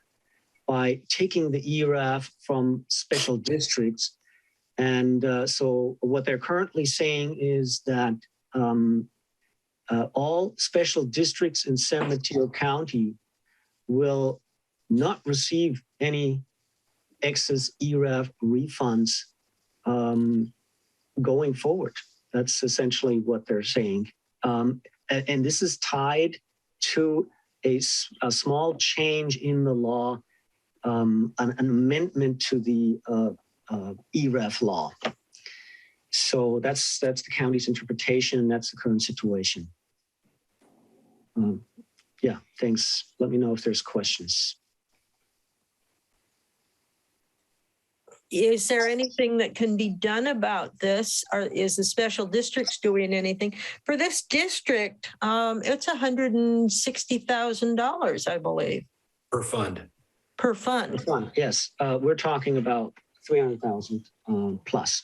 by taking the ERAF from special districts. And so what they're currently saying is that all special districts in San Mateo County will not receive any excess ERAF refunds going forward. That's essentially what they're saying. And this is tied to a small change in the law, an amendment to the ERAF law. So that's the county's interpretation, and that's the current situation. Yeah, thanks. Let me know if there's questions. Is there anything that can be done about this? Or is the special districts doing anything? For this district, it's $160,000, I believe. Per fund. Per fund. Yes, we're talking about 300,000 plus.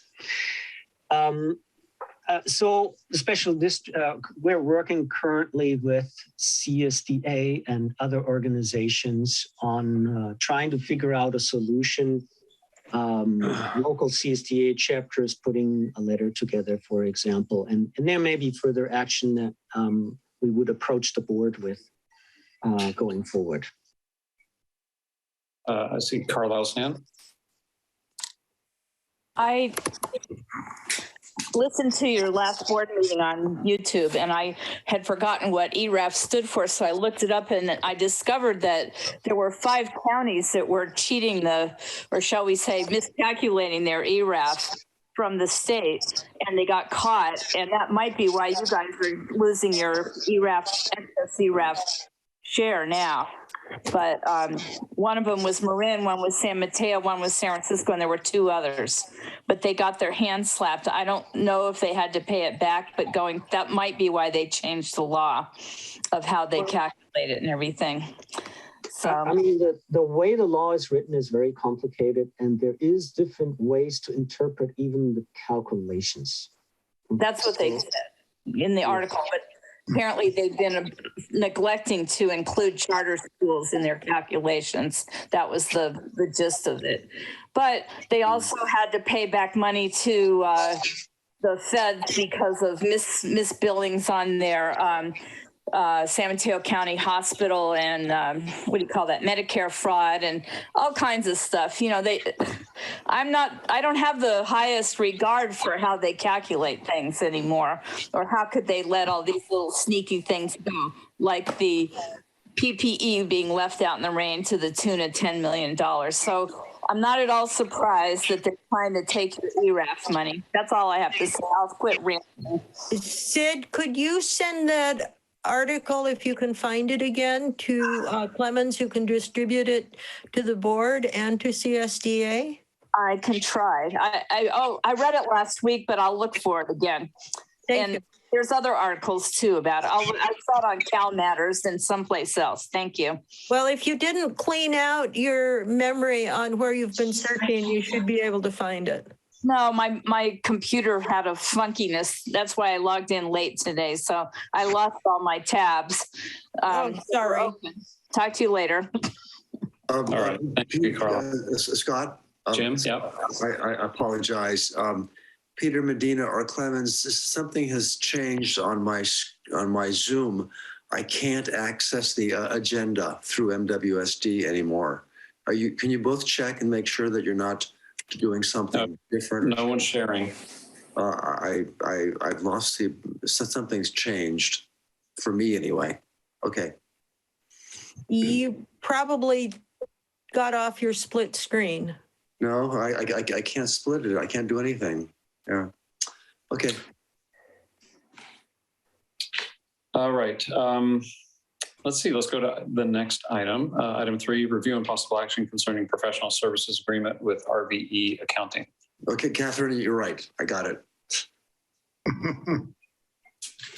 So the special district, we're working currently with CSDA and other organizations on trying to figure out a solution. Local CSDA chapter is putting a letter together, for example, and there may be further action that we would approach the board with going forward. I see Carlisle's hand. I listened to your last board meeting on YouTube, and I had forgotten what ERAF stood for, so I looked it up, and I discovered that there were 5 counties that were cheating or shall we say, miscalculating their ERAF from the state, and they got caught, and that might be why you guys are losing your ERAF, excess ERAF share now. But one of them was Marin, one was San Mateo, one was San Francisco, and there were 2 others. But they got their hands slapped. I don't know if they had to pay it back, but that might be why they changed the law of how they calculate it and everything. So I mean, the way the law is written is very complicated, and there is different ways to interpret even the calculations. that's what they said in the article. But apparently they've been neglecting to include charter schools in their calculations. That was the gist of it. But they also had to pay back money to the feds because of misbillings on their San Mateo County Hospital and what do you call that, Medicare fraud and all kinds of stuff. You know, I don't have the highest regard for how they calculate things anymore, or how could they let all these little sneaky things go, like the PPE being left out in the rain to the tune of $10 million. So I'm not at all surprised that they're trying to take your ERAF money. That's all I have to say. I'll quit ranting. Sid, could you send that article, if you can find it again, to Clemens, who can distribute it to the board and to CSDA? I can try. I read it last week, but I'll look for it again. Thank you. There's other articles too about it. I saw it on Cal Matters and someplace else. Thank you. Well, if you didn't clean out your memory on where you've been searching, you should be able to find it. No, my computer had a funkiness. That's why I logged in late today. So I lost all my tabs. Sorry. Talk to you later. All right. Thank you, Carl. Scott? Jim, yeah. I apologize. Peter Medina or Clemens, something has changed on my Zoom. I can't access the agenda through MWSD anymore. Can you both check and make sure that you're not doing something different? No one's sharing. I've lost something's changed for me anyway. Okay. You probably got off your split screen. No, I can't split it. I can't do anything. Yeah. Okay. All right. Let's see. Let's go to the next item. Item 3, review and possible action concerning professional services agreement with RVE Accounting. Okay, Catherine, you're right. I got it.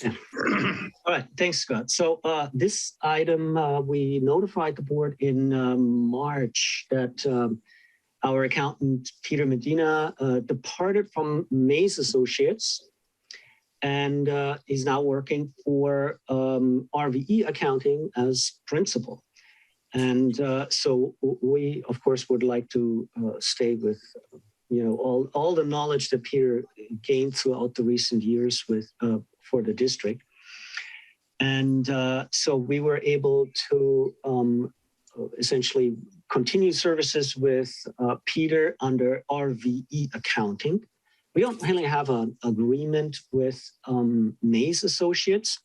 All right, thanks, Scott. So this item, we notified the board in March that our accountant, Peter Medina, departed from Mays Associates and is now working for RVE Accounting as principal. And so we, of course, would like to stay with, all the knowledge that Peter gained throughout the recent years with for the district. And so we were able to essentially continue services with Peter under RVE Accounting. We don't really have an agreement with Mays Associates.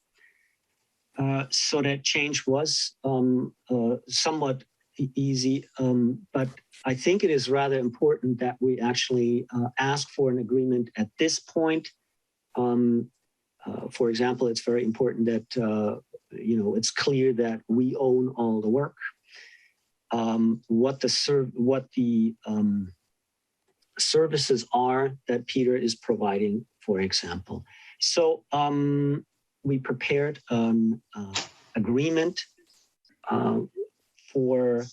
So that change was somewhat easy, but I think it is rather important that we actually ask for an agreement at this point. For example, it's very important that it's clear that we own all the work. What the services are that Peter is providing, for example. So we prepared an agreement for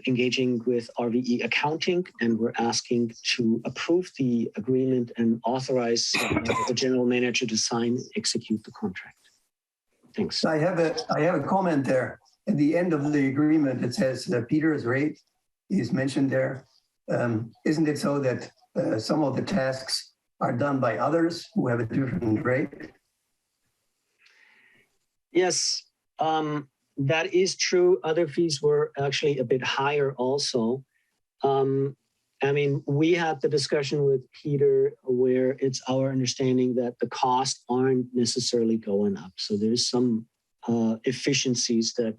engaging with RVE Accounting, and we're asking to approve the agreement and authorize the general manager to sign and execute the contract. Thanks. I have a comment there. At the end of the agreement, it says Peter's rate is mentioned there. Isn't it so that some of the tasks are done by others who have a different rate? Yes, that is true. Other fees were actually a bit higher also. I mean, we had the discussion with Peter where it's our understanding that the costs aren't necessarily going up. So there's some efficiencies that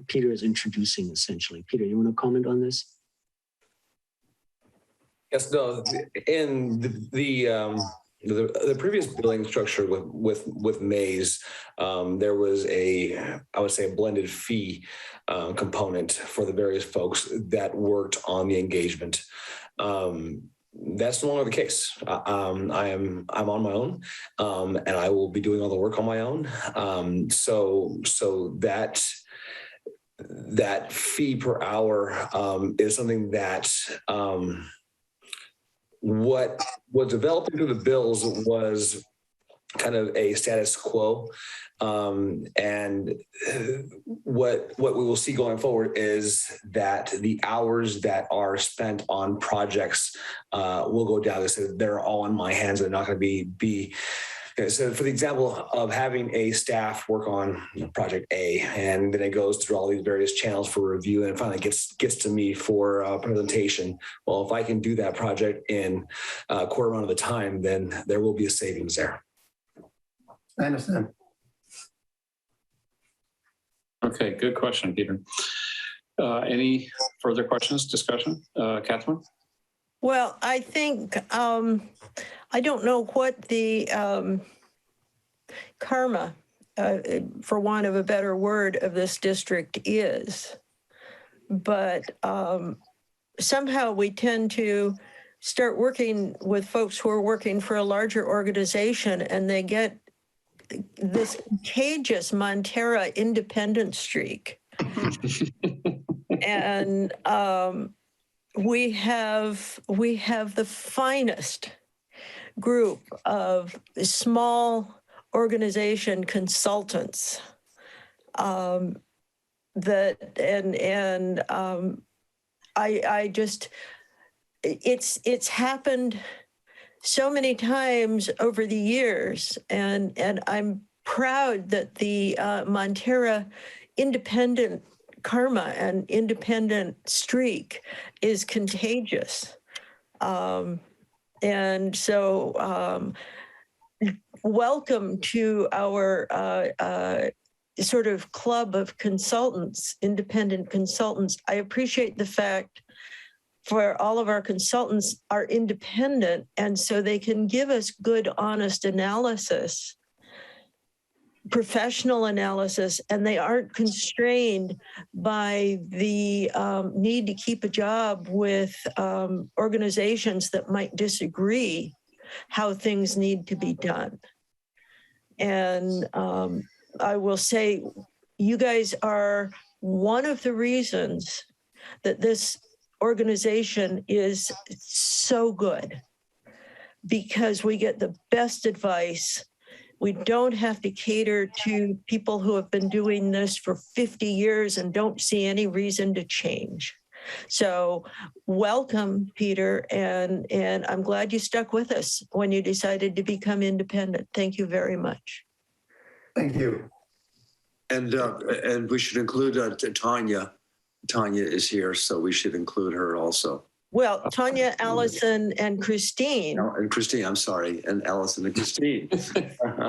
Peter is introducing essentially. Peter, you want to comment on this? Yes, no, in the previous billing structure with Mays, there was I would say a blended fee component for the various folks that worked on the engagement. That's no longer the case. I'm on my own, and I will be doing all the work on my own. So that fee per hour is something that what was developed into the bills was kind of a status quo. And what we will see going forward is that the hours that are spent on projects will go down. They're all in my hands. They're not going to be. So for the example of having a staff work on project A, and then it goes through all these various channels for review, and it finally gets to me for a presentation. Well, if I can do that project in a quarter amount of the time, then there will be a savings there. I understand. Okay, good question, Peter. Any further questions, discussion? Catherine? Well, I think, I don't know what the karma, for want of a better word, of this district is. But somehow we tend to start working with folks who are working for a larger organization, and they get this contagious Montara independent streak. And we have the finest group of small organization consultants I just, it's happened so many times over the years, and I'm proud that the Montara independent karma and independent streak is contagious. And so welcome to our sort of club of consultants, independent consultants. I appreciate the fact for all of our consultants are independent, and so they can give us good, honest analysis, professional analysis, and they aren't constrained by the need to keep a job with organizations that might disagree how things need to be done. I will say, you guys are one of the reasons that this organization is so good, because we get the best advice. We don't have to cater to people who have been doing this for 50 years and don't see any reason to change. So welcome, Peter, and I'm glad you stuck with us when you decided to become independent. Thank you very much. Thank you. And we should include Tanya. Tanya is here, so we should include her also. Well, Tanya, Allison, and Christine. Oh, and Christine, I'm sorry, and Allison and Christine.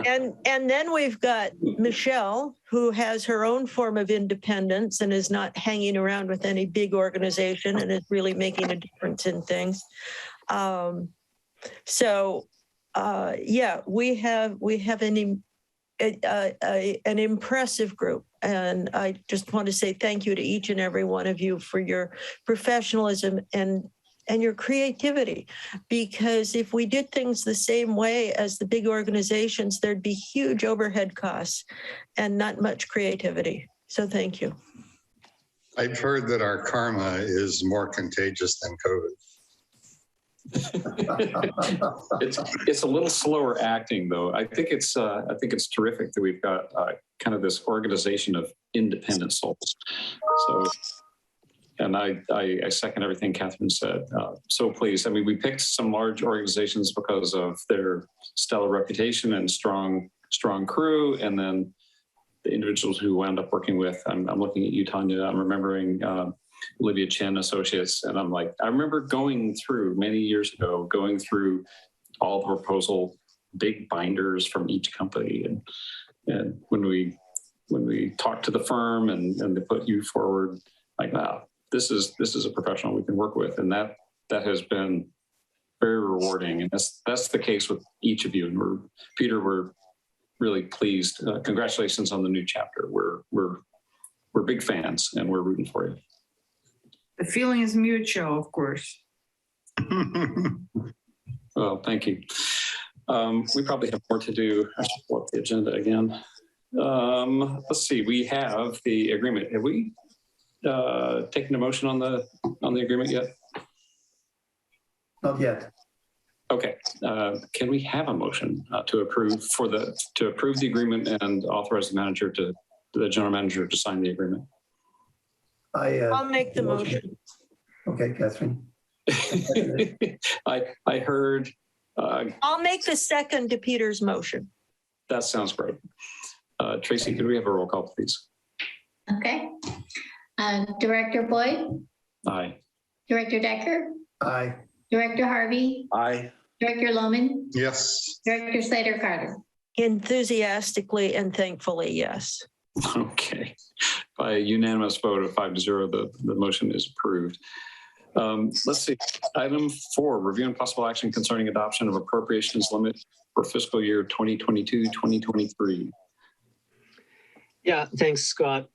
And then we've got Michelle, who has her own form of independence and is not hanging around with any big organization and is really making a difference in things. Yeah, we have an impressive group. And I just want to say thank you to each and every one of you for your professionalism and your creativity. Because if we did things the same way as the big organizations, there'd be huge overhead costs and not much creativity. So thank you. I've heard that our karma is more contagious than COVID. It's a little slower acting, though. I think it's terrific that we've got kind of this organization of independent souls. So, and I second everything Catherine said. So pleased. I mean, we picked some large organizations because of their stellar reputation and strong crew, and then the individuals who wound up working with. I'm looking at you, Tanya. I'm remembering Olivia Chen Associates. And I'm like, I remember going through many years ago, going through all the proposal, big binders from each company. And when we talked to the firm and they put you forward, like, wow, this is a professional we can work with. And that has been very rewarding. And that's the case with each of you. And Peter, we're really pleased. Congratulations on the new chapter. We're big fans and we're rooting for you. The feeling is mutual, of course. Well, thank you. We probably have more to do. I should pull up the agenda again. Let's see. We have the agreement. Have we taken a motion on the agreement yet? Not yet. Okay. Can we have a motion to approve the agreement and authorize the general manager to sign the agreement? I'll make the motion. Okay, Catherine. I heard. I'll make the second to Peter's motion. That sounds great. Tracy, could we have a roll call, please? Okay. Director Boyd? Aye. Director Decker? Aye. Director Harvey? Aye. Director Lohman? Yes. Director Slater-Carter? Enthusiastically and thankfully, yes. Okay. By a unanimous vote of 5-0, the motion is approved. Let's see. Item 4, review and possible action concerning adoption of appropriations limit for fiscal year 2022-2023. Yeah, thanks, Scott.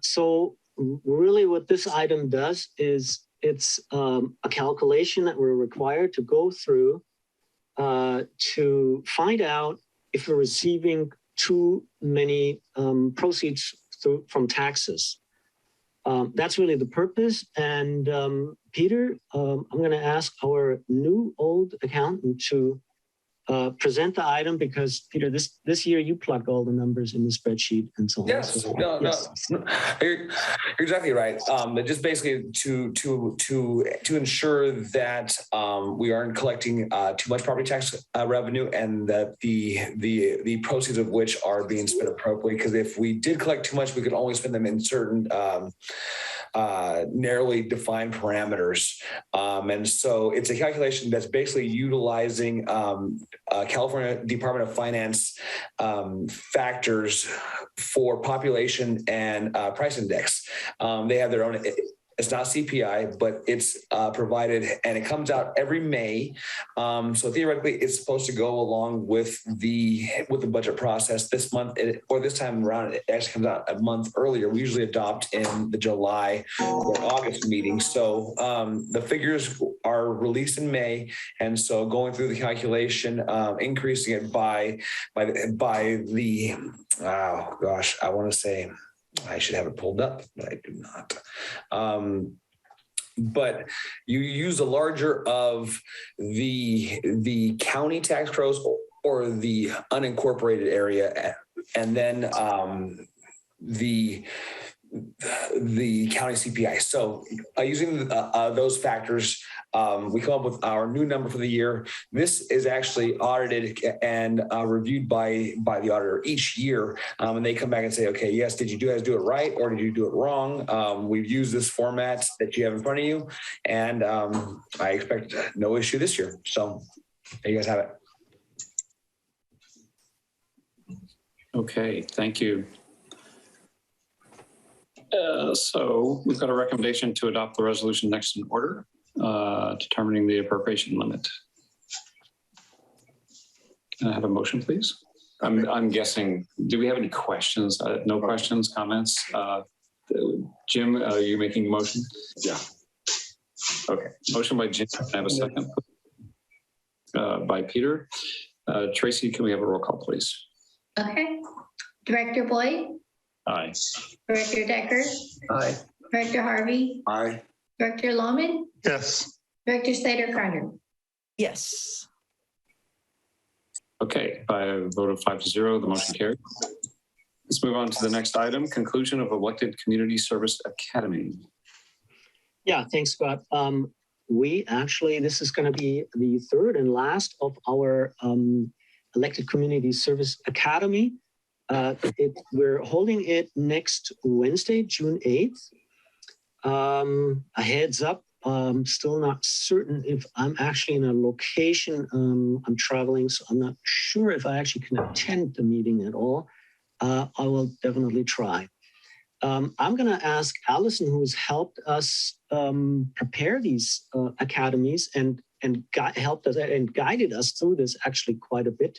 So really what this item does is it's a calculation that we're required to go through to find out if we're receiving too many proceeds from taxes. That's really the purpose. And Peter, I'm going to ask our new old accountant to present the item, because Peter, this year you plugged all the numbers in the spreadsheet and so on. Yes, So, no, you're exactly right. Just basically to ensure that we aren't collecting too much property tax revenue, and that the proceeds of which are being spent appropriately. Because if we did collect too much, we could only spend them in certain narrowly defined parameters. And so it's a calculation that's basically utilizing California Department of Finance factors for population and price index. They have their own It's not CPI, but it's provided, and it comes out every May. So theoretically, it's supposed to go along with the budget process this month, or this time around. It actually comes out a month earlier. We usually adopt in the July or August meeting. So the figures are released in May, and so going through the calculation, increasing it by the oh gosh, I want to say I should have it pulled up, but I do not. But you use the larger of the county tax gross or the unincorporated area, and then the county CPI. So using those factors, we come up with our new number for the year. This is actually audited and reviewed by the auditor each year. And they come back and say, okay, yes, did you guys do it right or did you do it wrong? We've used this format that you have in front of you. And I expect no issue this year. So there you guys have it. Okay, thank you. So we've got a recommendation to adopt the resolution next in order, determining the appropriation limit. Can I have a motion, please? I'm guessing, do we have any questions? No questions, comments? Jim, are you making a motion? Yeah. Okay, motion by Jim. Can I have a second? By Peter. Tracy, can we have a roll call, please? Okay. Director Boyd, Aye. Director Decker, Aye. Director Harvey, Aye. Director Loman, Yes. Director Slater Carter. Yes. Okay, by a vote of 5-0, the motion carried. Let's move on to the next item, conclusion of elected community service academy. Yeah, thanks, Scott. This is going to be the third and last of our elected community service academy. We're holding it next Wednesday, June 8th. A heads up, I'm still not certain if I'm actually in a location. I'm traveling, so I'm not sure if I actually can attend the meeting at all. I will definitely try. I'm going to ask Allison, who's helped us prepare these academies and helped us and guided us through this actually quite a bit,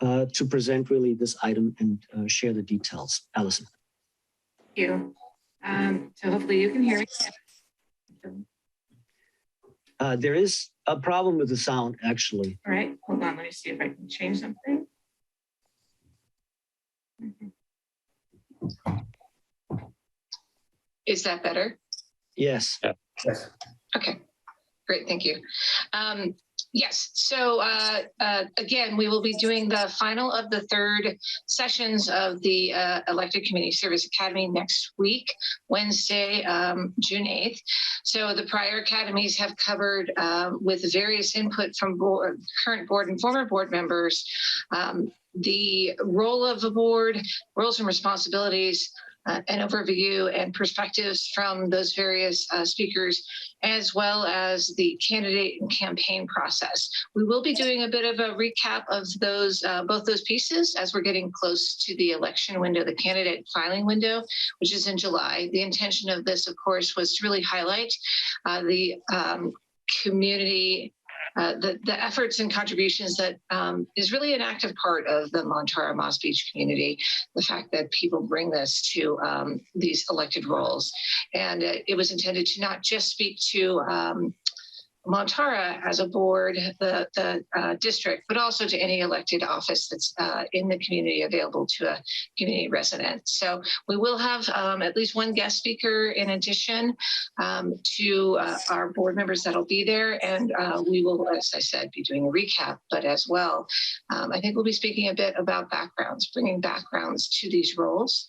to present really this item and share the details. Allison. Thank you. So hopefully you can hear me. There is a problem with the sound, actually. All right, hold on. Let me see if I can change something. Is that better? Yes. Yes. Okay, great, thank you. Yes, so again, we will be doing the final of the third sessions of the Elected Community Service Academy next week, Wednesday, June 8th. So the prior academies have covered with various input from current board and former board members, the role of the board, roles and responsibilities, an overview and perspectives from those various speakers, as well as the candidate and campaign process. We will be doing a bit of a recap of those, both those pieces as we're getting close to the election window, the candidate filing window, which is in July. The intention of this, of course, was to really highlight the community, the efforts and contributions that is really an active part of the Montara Moss Beach community, the fact that people bring this to these elected roles. And it was intended to not just speak to Montara as a board, the district, but also to any elected office that's in the community available to a community resident. So we will have at least one guest speaker in addition to our board members that'll be there. And we will, as I said, be doing a recap, but as well, I think we'll be speaking a bit about backgrounds, bringing backgrounds to these roles.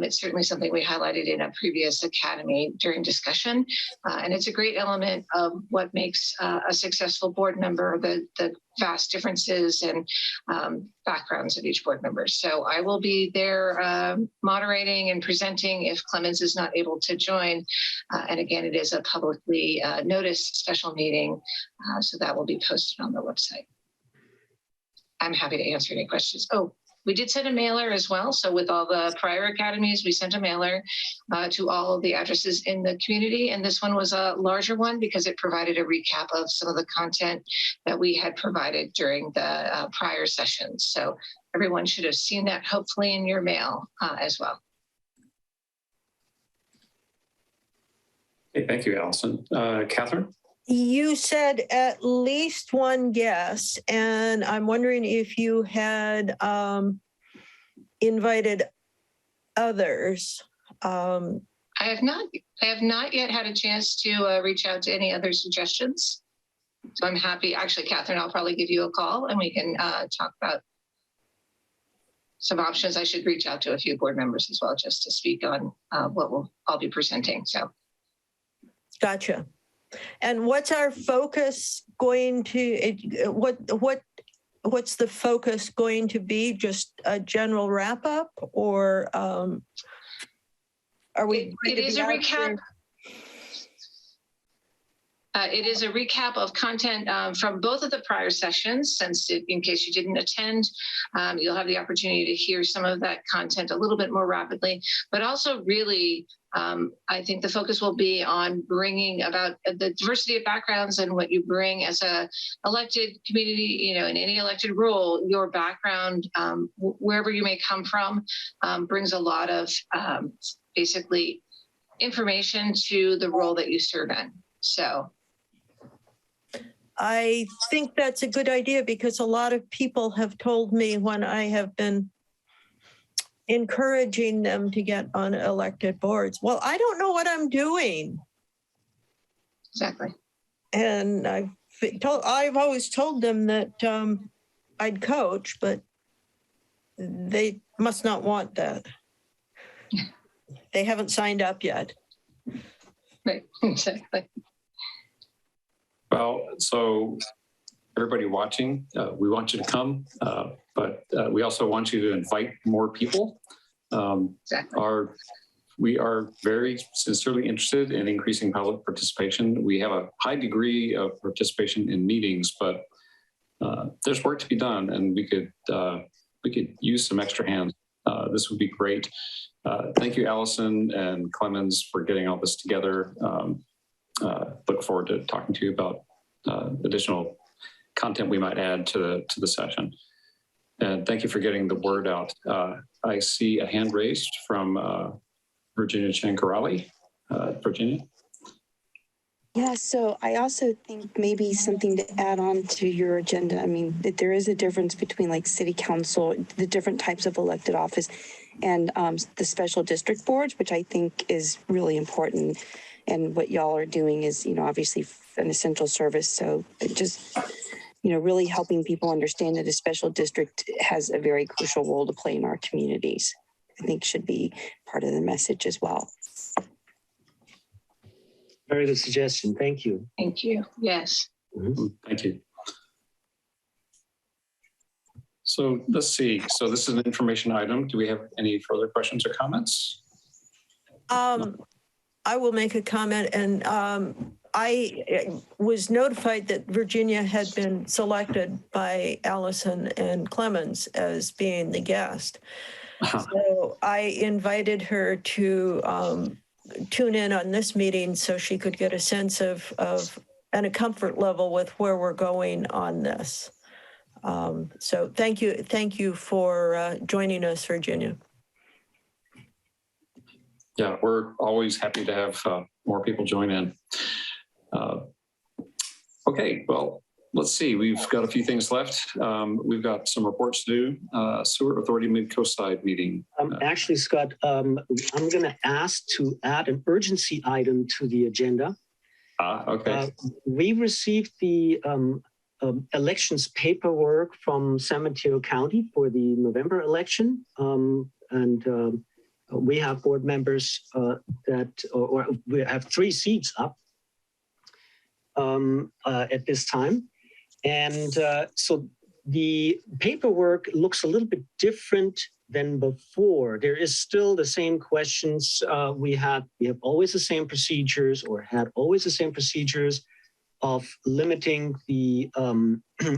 It's certainly something we highlighted in a previous academy during discussion. And it's a great element of what makes a successful board member, the vast differences and backgrounds of each board member. So I will be there moderating and presenting if Clemens is not able to join. And again, it is a publicly noticed special meeting, so that will be posted on the website. I'm happy to answer any questions. Oh, We did send a mailer as well. So with all the prior academies, we sent a mailer to all of the addresses in the community. And this one was a larger one because it provided a recap of some of the content that we had provided during the prior sessions. So everyone should have seen that hopefully in your mail as well. Okay, thank you, Allison. Catherine? You said at least one guest, and I'm wondering if you had invited others. I have not yet had a chance to reach out to any other suggestions. So I'm happy. Actually, Catherine, I'll probably give you a call and we can talk about some options. I should reach out to a few board members as well, just to speak on what I'll be presenting. So, Gotcha. And what's our focus going to? What's the focus going to be? Just a general wrap up, or are we? It is a recap. It is a recap of content from both of the prior sessions, since in case you didn't attend, you'll have the opportunity to hear some of that content a little bit more rapidly, but also really, I think the focus will be on bringing about the diversity of backgrounds and what you bring as a elected community, in any elected role, your background, wherever you may come from, brings a lot of basically information to the role that you serve in. So. I think that's a good idea because a lot of people have told me when I have been encouraging them to get on elected boards, well, I don't know what I'm doing. Exactly. And I've always told them that I'd coach, but they must not want that. They haven't signed up yet. Right, exactly. Well, so everybody watching, we want you to come, but we also want you to invite more people. Exactly. We are very sincerely interested in increasing public participation. We have a high degree of participation in meetings, but there's work to be done, and we could use some extra hands. This would be great. Thank you, Allison and Clemens, for getting all this together. Look forward to talking to you about additional content we might add to the session. And thank you for getting the word out. I see a hand raised from Virginia Chankarali. Virginia? Yeah, so I also think maybe something to add on to your agenda. I mean, that there is a difference between like city council, the different types of elected office, and the special district boards, which I think is really important. And what y'all are doing is, obviously an essential service. So it just, really helping people understand that a special district has a very crucial role to play in our communities, I think should be part of the message as well. Very good suggestion. Thank you. Thank you. Yes. Mm-hmm. Thank you. So let's see. So this is an information item. Do we have any further questions or comments? I will make a comment, and I was notified that Virginia had been selected by Allison and Clemens as being the guest. So I invited her to tune in on this meeting so she could get a sense of and a comfort level with where we're going on this. So thank you for joining us, Virginia. Yeah, we're always happy to have more people join in. Okay, well, let's see. We've got a few things left. We've got some reports to do. Sewer Authority Mid-Coast Side meeting. Actually, Scott, I'm going to ask to add an urgency item to the agenda. Okay. We received the elections paperwork from San Mateo County for the November election. We have board members or we have 3 seats up at this time. And so the paperwork looks a little bit different than before. There is still the same questions. We have always the same procedures, or had always the same procedures of limiting the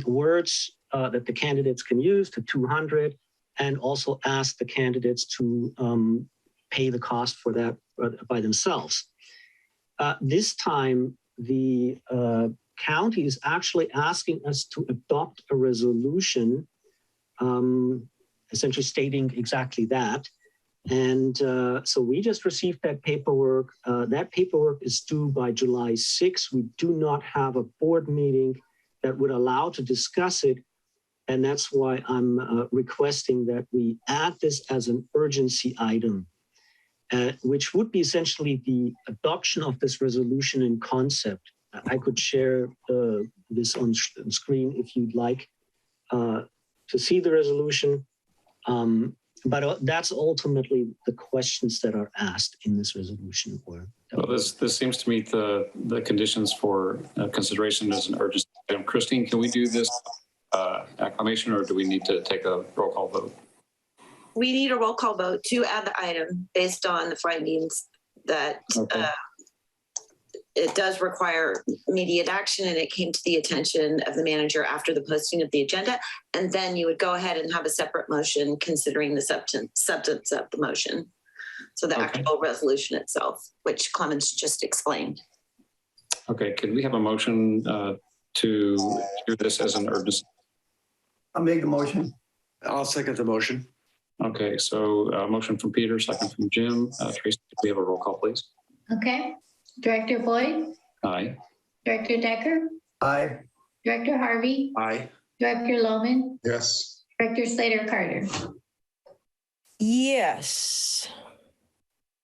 words that the candidates can use to 200. and also ask the candidates to pay the cost for that by themselves. This time, the county is actually asking us to adopt a resolution, essentially stating exactly that. And so we just received that paperwork. That paperwork is due by July 6th. We do not have a board meeting that would allow to discuss it. And that's why I'm requesting that we add this as an urgency item, which would be essentially the adoption of this resolution in concept. I could share this on screen if you'd like to see the resolution. But that's ultimately the questions that are asked in this resolution. Well, this seems to meet the conditions for consideration as an urgent item. Christine, can we do this acclamation, or do we need to take a roll call vote? We need a roll call vote to add the item based on the findings that it does require immediate action, and it came to the attention of the manager after the posting of the agenda. And then you would go ahead and have a separate motion considering the substance of the motion. So the actual resolution itself, which Clemens just explained. Okay, could we have a motion to hear this as an urgency? I'll make the motion. I'll second the motion. Okay, so motion from Peter, second from Jim. Tracy, could we have a roll call, please? Okay. Director Boyd, Aye. Director Decker, Aye. Director Harvey, Aye. Director Loman, Yes. Director Slater Carter. Yes.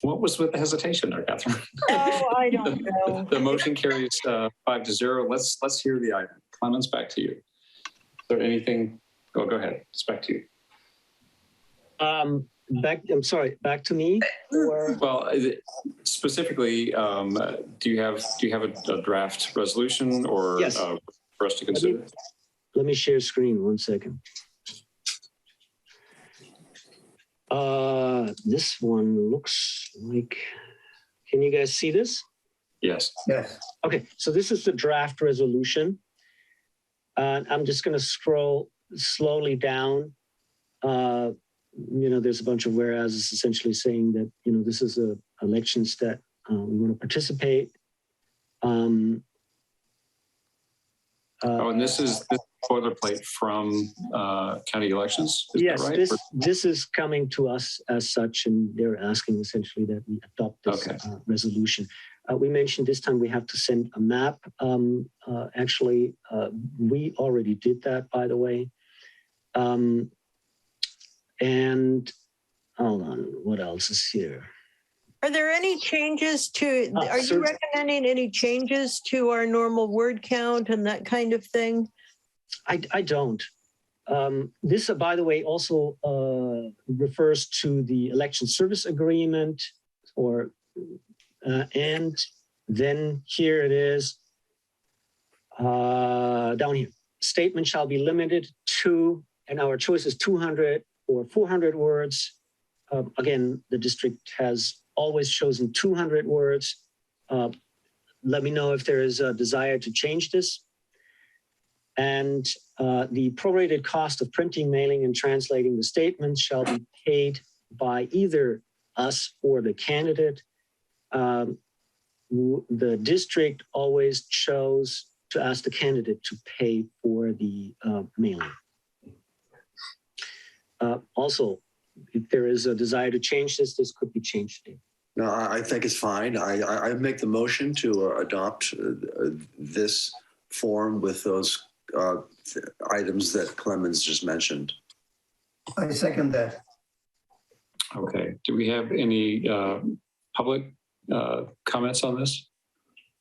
What was with the hesitation there, Catherine? Oh, I don't know. The motion carries 5-0. Let's hear the item. Clemens, back to you. Is there anything? Go ahead. It's back to you. I'm sorry, back to me? Or? Well, specifically, do you have a draft resolution or Yes. For us to consider? Let me share screen 1 second. This one looks like, can you guys see this? Yes. Yes. Okay, so this is the draft resolution. I'm just going to scroll slowly down. There's a bunch of whereas essentially saying that, this is elections that we want to participate. And this is boilerplate from county elections. Is yes, that right? this is coming to us as such, and they're asking essentially that we adopt this resolution. We mentioned this time we have to send a map. Actually, we already did that, by the way. And hold on, what else is here? Are there any changes to, are you recommending any changes to our normal word count and that kind of thing? I don't. This, by the way, also refers to the election service agreement, and then here it is down here. Statement shall be limited to, and our choice is 200 or 400 words. Again, the district has always chosen 200 words. Let me know if there is a desire to change this. And the prorated cost of printing, mailing, and translating the statements shall be paid by either us or the candidate. The district always chose to ask the candidate to pay for the mailing. Also, if there is a desire to change this, this could be changed. No, I think it's fine. I make the motion to adopt this form with those items that Clemens just mentioned. I second that. Okay. Do we have any public comments on this?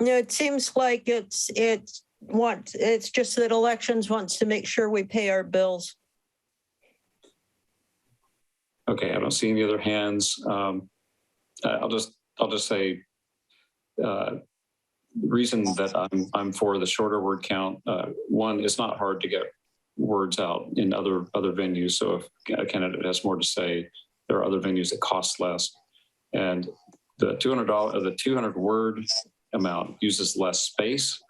No, it seems like it's just that elections wants to make sure we pay our bills. Okay, I don't see any other hands. I'll just say reason that I'm for the shorter word count. One, it's not hard to get words out in other venues. So if a candidate has more to say, there are other venues that cost less. And the $200 word amount uses less space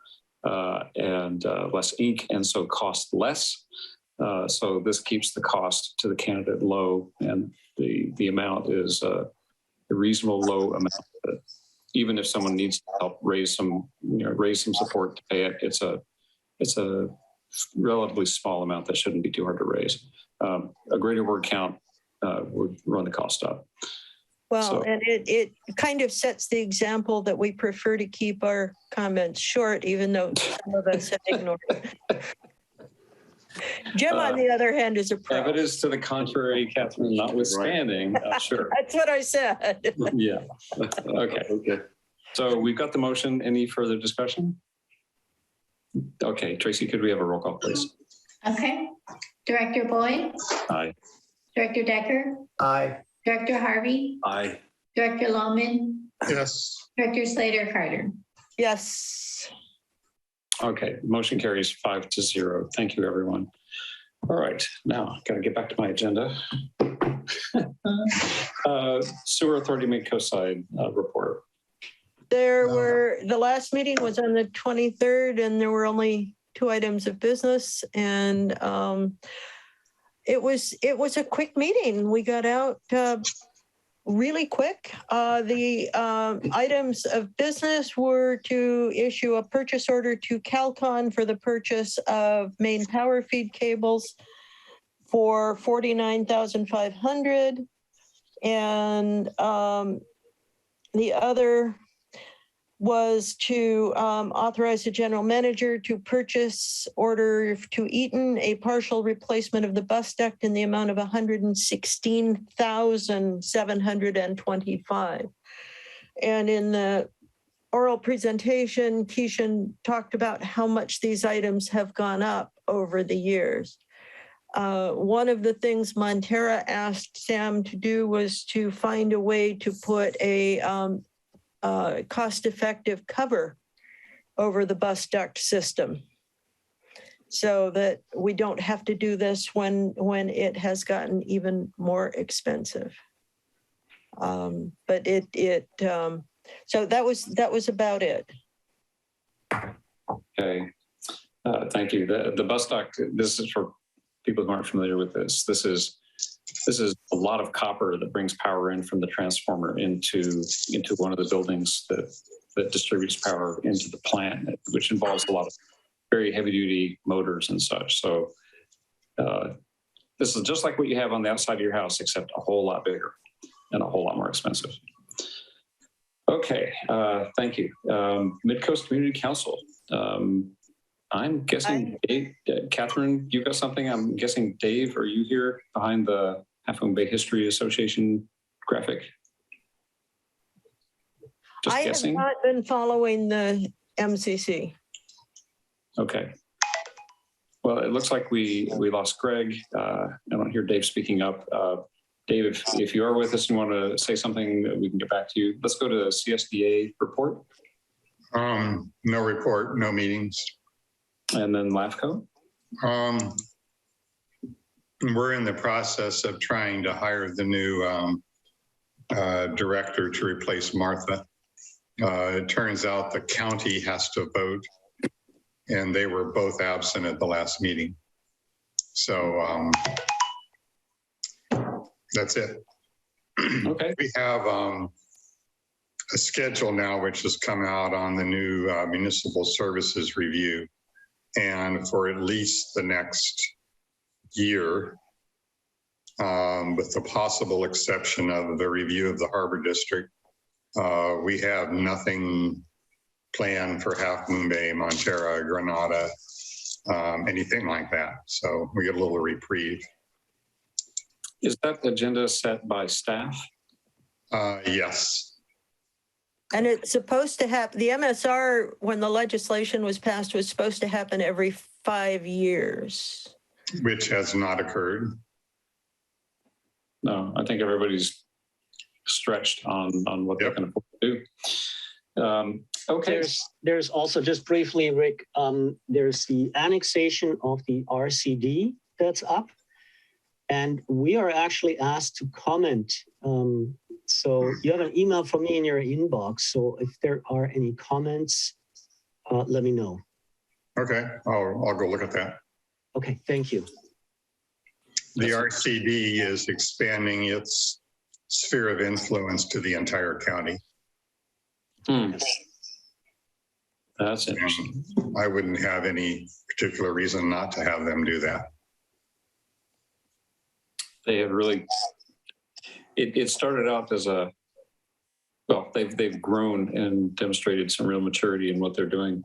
and less ink, and so costs less. So this keeps the cost to the candidate low, and the amount is a reasonable low amount. That even if someone needs to help raise some support to pay it, it's a relatively small amount that shouldn't be too hard to raise. A greater word count would run the cost up. Well, So- and it kind of sets the example that we prefer to keep our comments short, even though some of us have ignored it. Jim, on the other hand, is a pro. If it is to the contrary, Catherine, notwithstanding, sure. That's what I said. Yeah. Okay. So we've got the motion. Any further discussion? Okay, Tracy, could we have a roll call, please? Okay. Director Boyd, Aye. Director Decker, Aye. Director Harvey, Aye. Director Loman, Yes. Director Slater Carter. Yes. Okay, motion carries 5-0. Thank you, everyone. All right, now got to get back to my agenda. Sewer Authority Midco side report. There were, the last meeting was on the 23rd, and there were only 2 items of business, and it was a quick meeting. We got out really quick. The items of business were to issue a purchase order to Calcon for the purchase of main power feed cables for $49,500, and the other was to authorize the general manager to purchase order to Eaton a partial replacement of the bus duct in the amount of $116,725. And in the oral presentation, Keishan talked about how much these items have gone up over the years. One of the things Montara asked Sam to do was to find a way to put a cost-effective cover over the bus duct system so that we don't have to do this when it has gotten even more expensive. But so that was about it. Okay, thank you. The bus duct, this is for people who aren't familiar with this. This is a lot of copper that brings power in from the transformer into one of the buildings that distributes power into the plant, which involves a lot of very heavy duty motors and such. So this is just like what you have on the outside of your house, except a whole lot bigger and a whole lot more expensive. Okay, thank you. Mid-Coast Community Council. I'm guessing Dave, Catherine, you got something? I'm guessing Dave, are you here behind the Half Moon Bay History Association graphic? Just guessing? I have not been following the MCC. Okay. Well, it looks like we lost Greg. I don't hear Dave speaking up. Dave, if you are with us and want to say something, we can get back to you. Let's go to the CSDA report. No report, no meetings. And then LAFCO? We're in the process of trying to hire the new director to replace Martha. It turns out the county has to vote, and they were both absent at the last meeting. So that's it. Okay. We have a schedule now which has come out on the new municipal services review. And for at least the next year, with the possible exception of the review of the Harbor District, we have nothing planned for Half Moon Bay, Montara, Granada, anything like that. So we get a little reprieve. Is that agenda set by staff? Yes. And it's supposed to happen, the MSR, when the legislation was passed, was supposed to happen every 5 years. Which has not occurred. No, I think everybody's stretched on what they can afford to do. Okay. There's also, just briefly, Rick, there's the annexation of the RCD that's up. And we are actually asked to comment. So you have an email from me in your inbox. So if there are any comments, let me know. Okay, I'll go look at that. Okay, thank you. The RCD is expanding its sphere of influence to the entire county. That's interesting. I wouldn't have any particular reason not to have them do that. They have really, it started out as a, well, they've grown and demonstrated some real maturity in what they're doing.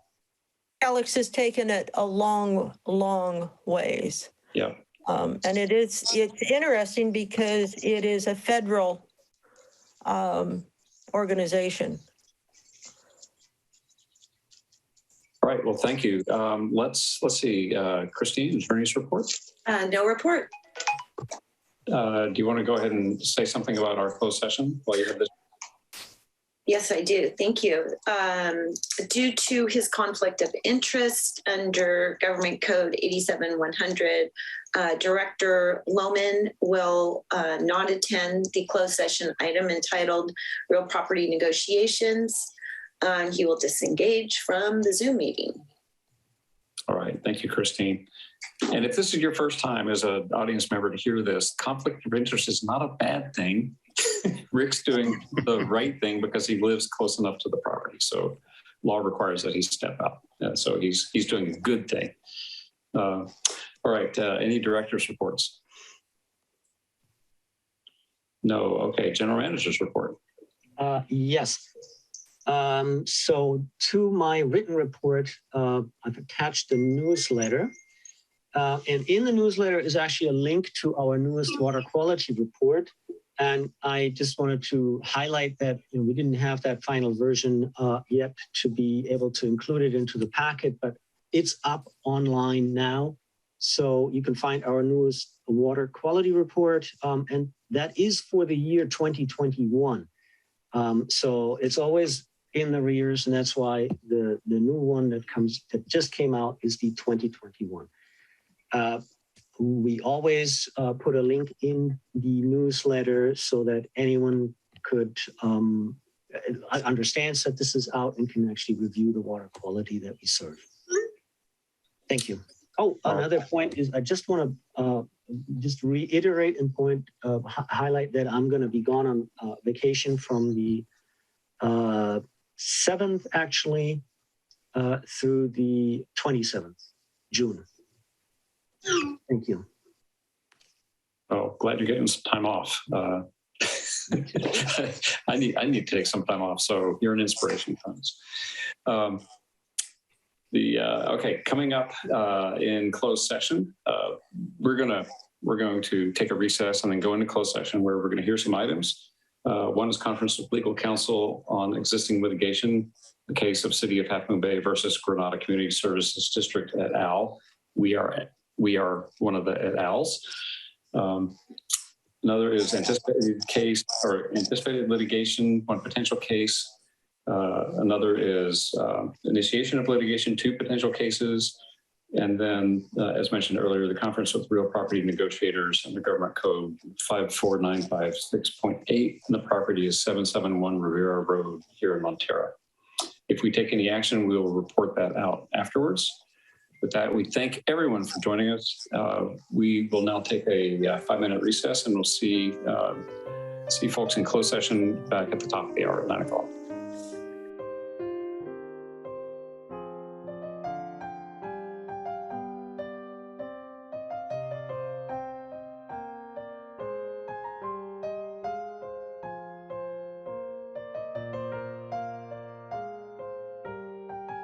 Alex has taken it a long, long ways. Yeah. And it's interesting because it is a federal organization. All right, well, thank you. Let's see, Christine, attorney's report. No report. Do you want to go ahead and say something about our closed session while you have this? Yes, I do. Thank you. Due to his conflict of interest under Government Code 87100, Director Lohman will not attend the closed session item entitled Real Property Negotiations. He will disengage from the Zoom meeting. All right, thank you, Christine. And if this is your first time as an audience member to hear this, conflict of interest is not a bad thing. Rick's doing the right thing because he lives close enough to the property. So law requires that he step out. And so he's doing a good thing. All right, any director's reports? No, okay, general manager's report. Yes. So to my written report, I've attached a newsletter. And in the newsletter is actually a link to our newest water quality report. And I just wanted to highlight that we didn't have that final version yet to be able to include it into the packet, but it's up online now. So you can find our newest water quality report, and that is for the year 2021. So it's always in the rears, and that's why the new one that just came out is the 2021. We always put a link in the newsletter so that anyone could understands that this is out and can actually review the water quality that we serve. Thank you. Oh, another point is I just want to just reiterate and highlight that I'm going to be gone on vacation from the 7th actually through the 27th, June. Thank you. Oh, glad you're getting some time off. I need to take some time off. So you're an inspiration, friends. Okay, coming up in closed session, we're going to take a recess and then go into closed session where we're going to hear some items. One is conference with legal counsel on existing litigation, the case of City of Half Moon Bay versus Granada Community Services District et al. We are one of the et als. Another is anticipated case or anticipated litigation, one potential case. Another is initiation of litigation, 2 potential cases. And then, as mentioned earlier, the conference with real property negotiators under Government Code 54956.8. And the property is 771 Rivera Road here in Montara. If we take any action, we will report that out afterwards. With that, we thank everyone for joining us. We will now take a 5-minute recess, and we'll see folks in closed session back at the top of the hour at 9 o'clock.